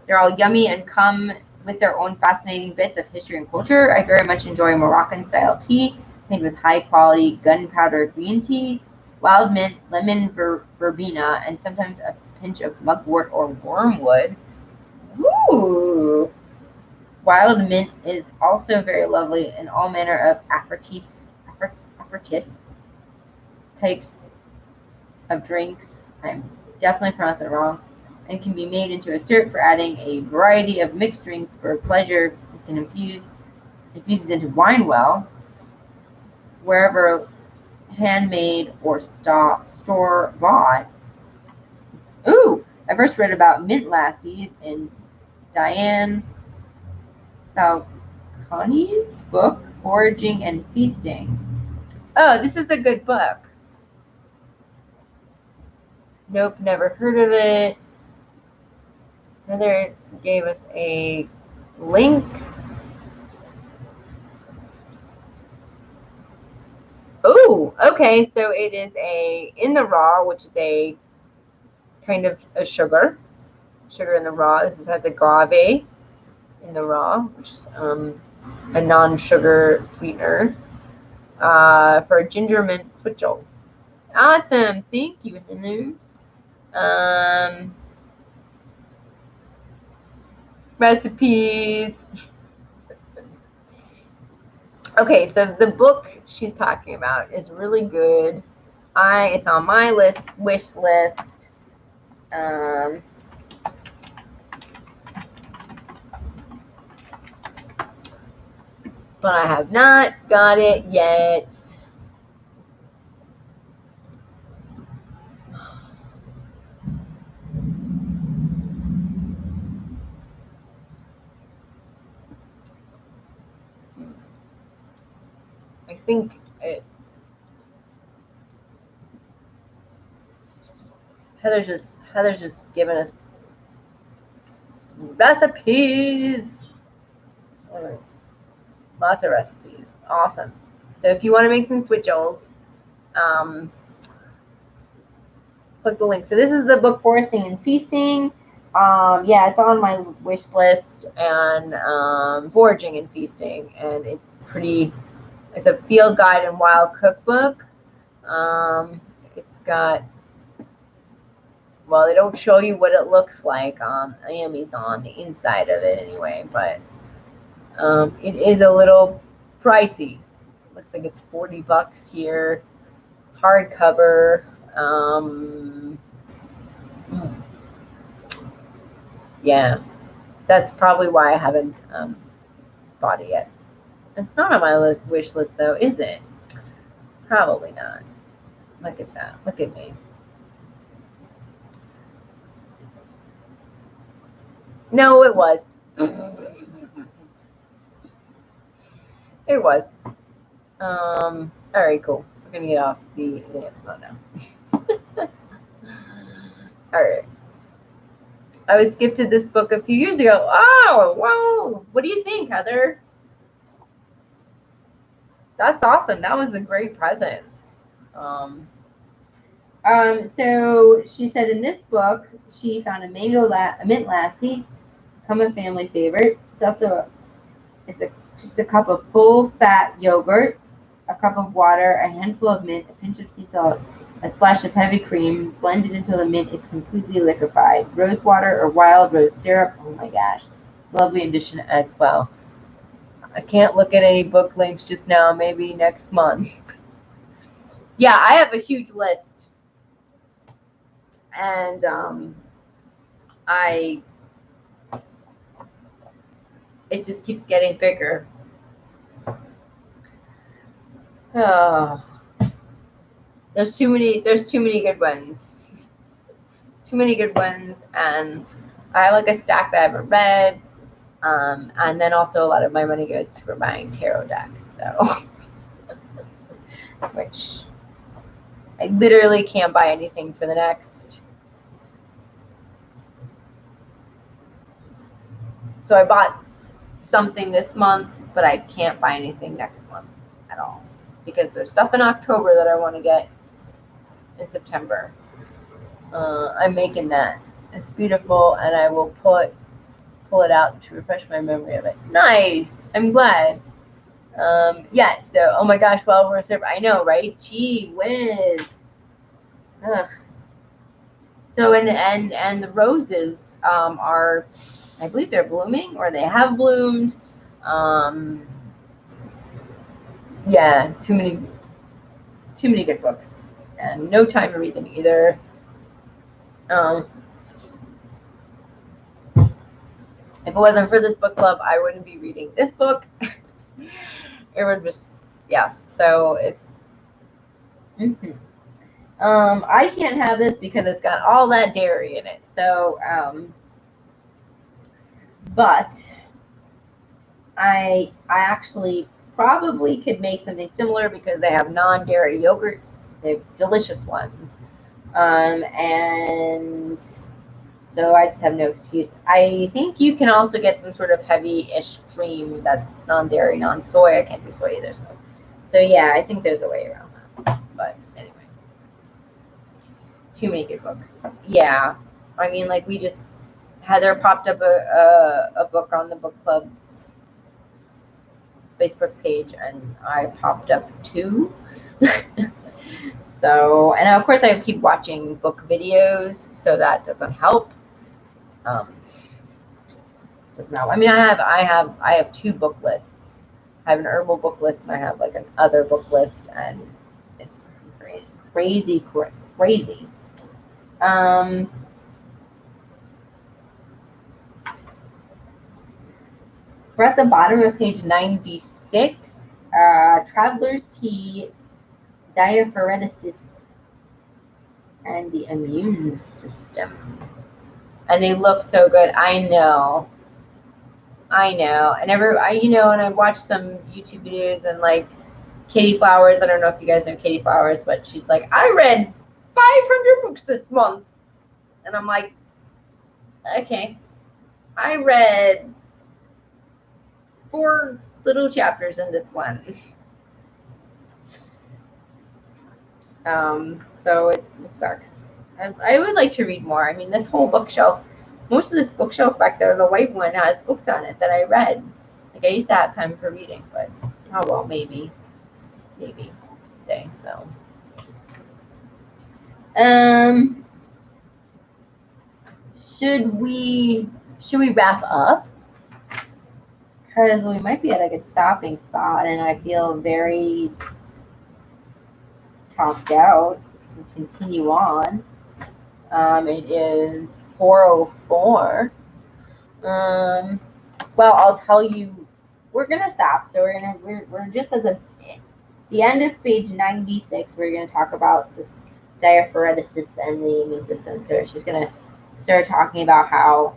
A: They're all yummy and come with their own fascinating bits of history and culture. I very much enjoy Moroccan style tea made with high quality gunpowder green tea. wild mint, lemon verbena, and sometimes a pinch of mugwort or wormwood. Ooh! Wild mint is also very lovely in all manner of aperitif types of drinks. I'm definitely pronouncing it wrong. And can be made into a syrup for adding a variety of mixed drinks for pleasure. It can infuses into wine well, wherever handmade or store bought. Ooh, I first read about mint lassies in Diane Falcone's book, Foraging and Feasting. Oh, this is a good book. Nope, never heard of it. Heather gave us a link. Oh, okay. So it is a in the raw, which is a kind of a sugar in the raw. This has agave in the raw, which is a non-sugar sweetener for a ginger mint switchel. Awesome. Thank you, Heather. Recipes. Okay, so the book she's talking about is really good. It's on my wish list. But I have not got it yet. I think Heather's just giving us recipes. Lots of recipes. Awesome. So if you want to make some switchels, click the link. So this is the book Foraging and Feasting. Yeah, it's on my wish list, and Foraging and Feasting, and it's a field guide and wild cookbook. It's got, well, they don't show you what it looks like on Amazon, the inside of it anyway, but it is a little pricey. Looks like it's $40 here, hardcover. Yeah, that's probably why I haven't bought it yet. It's not on my wish list though, is it? Probably not. Look at that. Look at me. No, it was. It was. All right, cool. We're gonna get off the Amazon now. All right. I was gifted this book a few years ago. Oh, whoa! What do you think, Heather? That's awesome. That was a great present. So she said in this book she found a mint lassie, become a family favorite. It's also just a cup of full fat yogurt, a cup of water, a handful of mint, a pinch of sea salt, a splash of heavy cream, blended until the mint is completely liquefied. Rose water or wild rose syrup. Oh my gosh, lovely addition as well. I can't look at any book links just now. Maybe next month. Yeah, I have a huge list, and it just keeps getting bigger. Oh, there's too many good ones. Too many good ones, and I have like a stack that I haven't read. And then also a lot of my money goes for buying tarot decks, so which I literally can't buy anything for the next. So I bought something this month, but I can't buy anything next month at all because there's stuff in October that I want to get in September. I'm making that. It's beautiful, and I will pull it out to refresh my memory of it. Nice. I'm glad. Yeah. So, oh my gosh, well, we're I know, right? Gee whiz. Ugh. So and the roses are, I believe they're blooming or they have bloomed. Yeah, too many good books and no time to read them either. Um, if it wasn't for this book club, I wouldn't be reading this book. It would just, yeah. So it's. I can't have this because it's got all that dairy in it. So, but I actually probably could make something similar because they have non-dairy yogurts. They have delicious ones. And so I just have no excuse. I think you can also get some sort of heavy-ish cream that's non-dairy, non-soy. I can't do soy either. So yeah, I think there's a way around that. But anyway, too many good books. Yeah, I mean, like we just, Heather popped up a book on the book club Facebook page, and I popped up 2. So, and of course I keep watching book videos, so that doesn't help. Doesn't help. I mean, I have 2 book lists. I have an herbal book list, and I have like an other book list, and it's just crazy. We're at the bottom of page 96. Traveler's Tea, diaphoresis, and the immune system. And they look so good. I know. And and I watched some YouTube videos, and like Katie Flowers. I don't know if you guys know Katie Flowers, but she's like, I read 500 books this month, and I'm like, okay, I read 4 little chapters in this one. So it sucks. I would like to read more. I mean, this whole bookshelf, most of this bookshelf back there, the white one, has books on it that I read. Like, I used to have time for reading, but oh well, maybe day. So, should we wrap up? Because we might be at a good stopping spot, and I feel very talked out. We continue on. It is 4:04. Well, I'll tell you, we're gonna stop. So we're just at the end of page 96. We're gonna talk about this diaphoresis and the immune system. So she's gonna start talking about how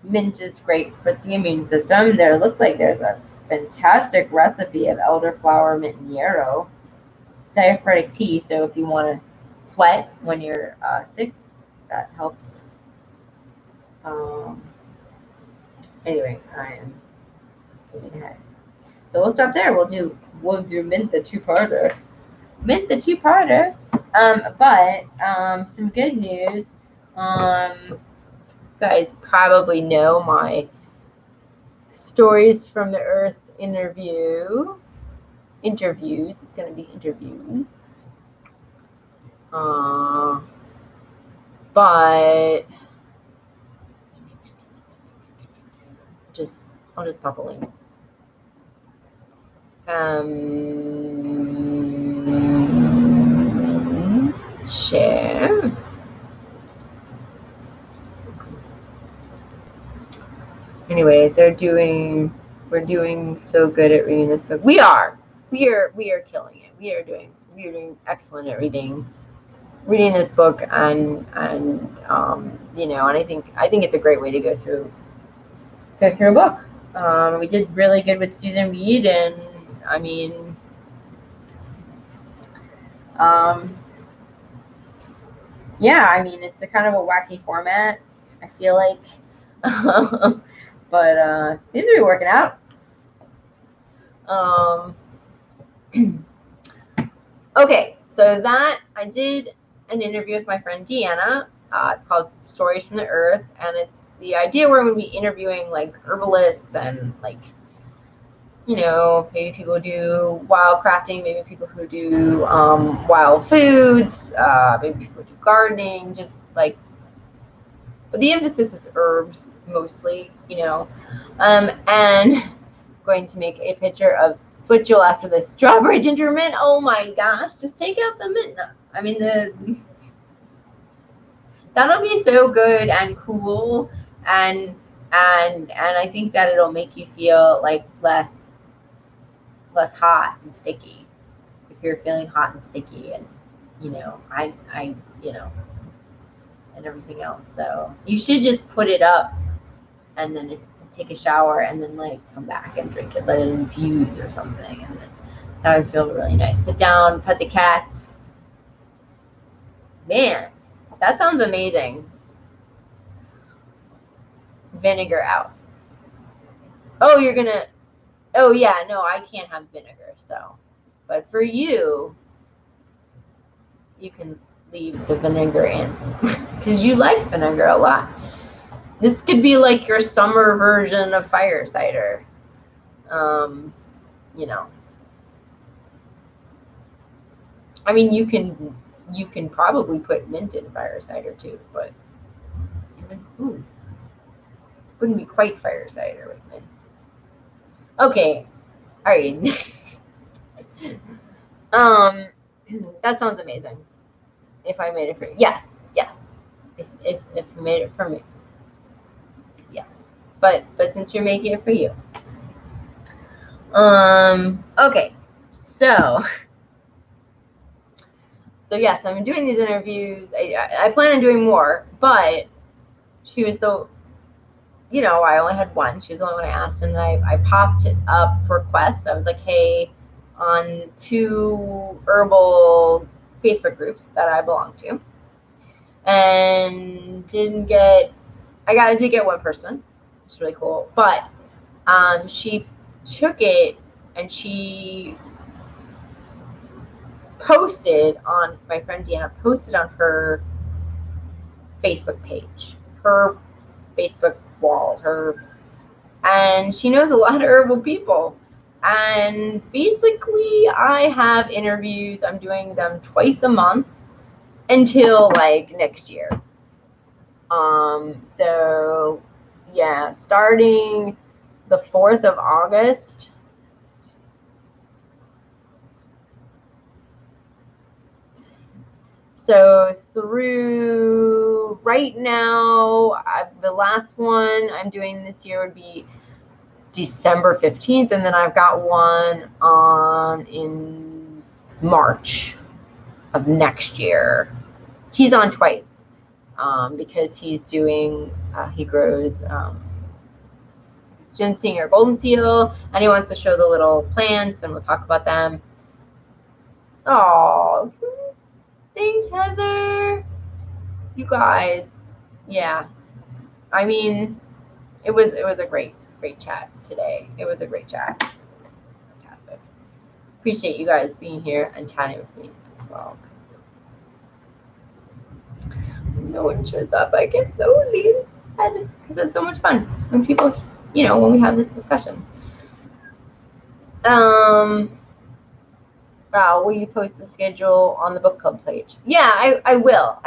A: mint is great for the immune system. There looks like there's a fantastic recipe of elderflower, mint, and yarrow diaphoretic tea. So if you want to sweat when you're sick, that helps. Anyway, I am moving ahead. So we'll stop there. We'll do mint the two-parter. But some good news. Guys probably know my Stories from the Earth interviews. It's going to be interviews. But I'll just pop a link. Share. Anyway, we're doing so good at reading this book. We are killing it. We are doing excellent at reading this book, and I think it's a great way to go through a book. We did really good with Susan Weed, and I mean, it's a kind of a wacky format, I feel like, but seems to be working out. Okay, so that I did an interview with my friend Deanna. It's called Stories from the Earth, and it's the idea we're going to be interviewing like herbalists and like, you know, maybe people who do wild crafting, maybe people who do wild foods, maybe people who do gardening, just like, but the emphasis is herbs mostly, you know. And I'm going to make a picture of Switchel after the strawberry ginger mint. Oh my gosh, just take out the mint. I mean, that'll be so good and cool, and I think that it'll make you feel like less hot and sticky if you're feeling hot and sticky, and you know, I you know, and everything else. So you should just put it up and then take a shower and then like come back and drink it, let it infuse or something, and then that would feel really nice. Sit down, pet the cats. Man, that sounds amazing. Vinegar out. Oh, you're gonna. Oh yeah, no, I can't have vinegar. So, but for you, you can leave the vinegar in because you like vinegar a lot. This could be like your summer version of fire cider. You know, I mean, you can probably put mint in fire cider too, but wouldn't be quite fire cider with mint. Okay, all right. That sounds amazing. If I made it for you, yes. If you made it for me, yes. But since you're making it for you, okay. So yes, I'm doing these interviews. I plan on doing more, but she was the, you know, I only had one. She was the only one I asked, and I popped up requests. I was like, hey, on 2 herbal Facebook groups that I belong to, and didn't get. I did get one person, which is really cool, but she took it and she posted on, my friend Deanna posted on her Facebook page, her Facebook wall, and she knows a lot of herbal people. And basically, I have interviews. I'm doing them twice a month until like next year. So yeah, starting the 4th of August. So through right now, the last one I'm doing this year would be December 15th, and then I've got one on in March of next year. He's on twice because he's doing, he grows ginseng or golden seal, and he wants to show the little plants, and we'll talk about them. Oh, thanks, Heather. You guys, yeah. I mean, it was a great chat today. It was a great chat. Fantastic. Appreciate you guys being here and chatting with me as well. No one shows up. I get so sad because it's so much fun when people, you know, when we have this discussion. Wow, will you post the schedule on the book club page? Yeah, I will.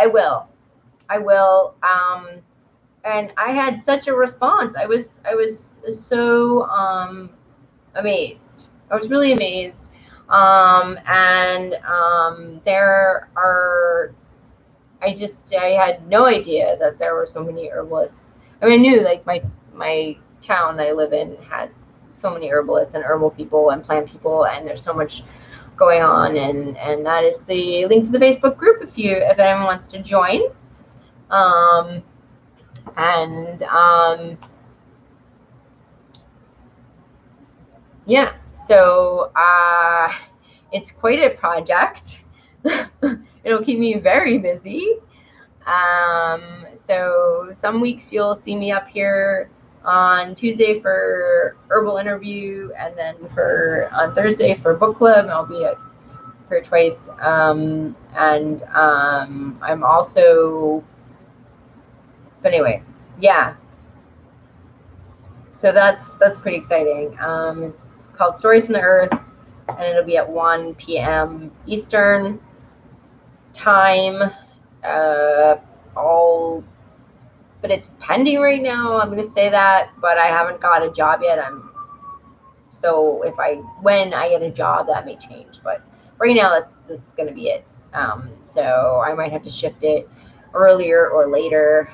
A: And I had such a response. I was so amazed. I was really amazed. There are, I had no idea that there were so many herbalists. I mean, I knew like my town that I live in has so many herbalists and herbal people and plant people, and there's so much going on, and that is the link to the Facebook group if anyone wants to join. Yeah, so it's quite a project. It'll keep me very busy. So some weeks you'll see me up here on Tuesday for herbal interview, and then on Thursday for book club. I'll be at for twice. I'm also, but anyway, yeah. So that's pretty exciting. It's called Stories from the Earth, and it'll be at 1 p.m. Eastern time. But it's pending right now. I'm going to say that, but I haven't got a job yet. So when I get a job, that may change. But right now, that's going to be it. So I might have to shift it earlier or later.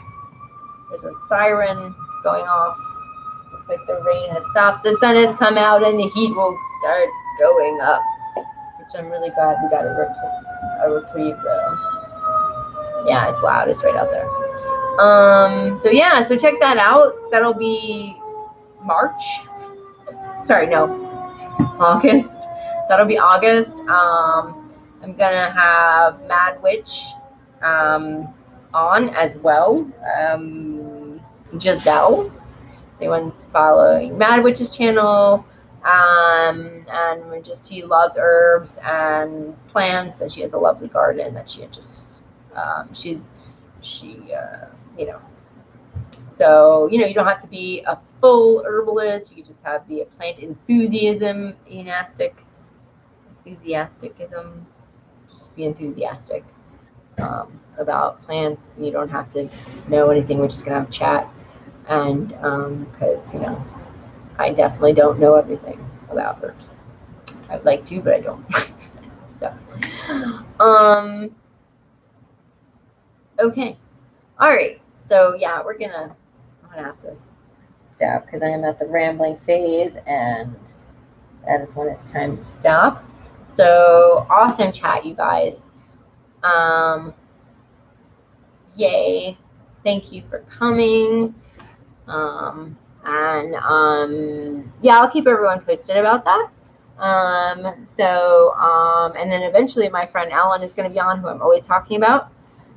A: There's a siren going off. Looks like the rain has stopped. The sun has come out, and the heat will start going up, which I'm really glad we got a reprieve though. Yeah, it's loud. It's right out there. So yeah, so check that out. That'll be March. Sorry, no, August. That'll be August. I'm gonna have Mad Witch on as well. Giselle, anyone's following Mad Witch's channel, and she loves herbs and plants, and she has a lovely garden that she had just you know, so you don't have to be a full herbalist. You can just be a plant enthusiasm, enthusiasticism. Just be enthusiastic about plants. You don't have to know anything. We're just gonna have a chat, and because I definitely don't know everything about herbs. I'd like to, but I don't. So, okay, all right. So yeah, I'm gonna have to stop because I am at the rambling phase, and that is when it's time to stop. So awesome chat, you guys. Yay. Thank you for coming. Yeah, I'll keep everyone posted about that. And then eventually my friend Ellen is going to be on, who I'm always talking about.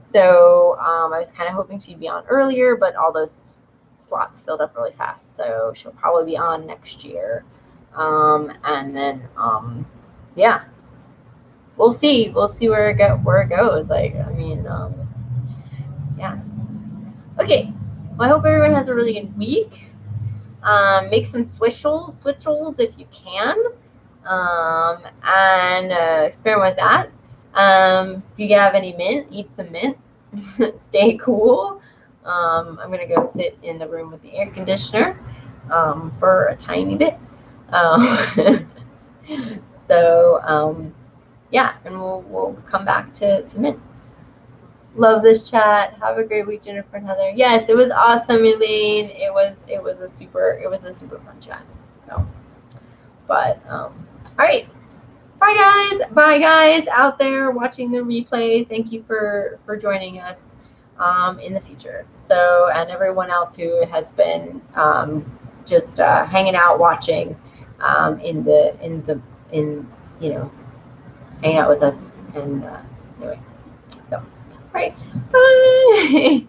A: So I was kind of hoping she'd be on earlier, but all those slots filled up really fast. So she'll probably be on next year. And then, yeah, we'll see. We'll see where it goes. Like, I mean, yeah. Okay. Well, I hope everyone has a really good week. Make some switchels if you can, and experiment with that. If you have any mint, eat some mint. Stay cool. I'm gonna go sit in the room with the air conditioner for a tiny bit. Yeah, and we'll come back to mint. Love this chat. Have a great week, Jennifer and Heather. Yes, it was awesome, Elaine. It was a super fun chat. So, but all right. Bye guys out there watching the replay. Thank you for joining us in the future. So, and everyone else who has been just hanging out watching hanging out with us, and anyway. So, all right. Bye.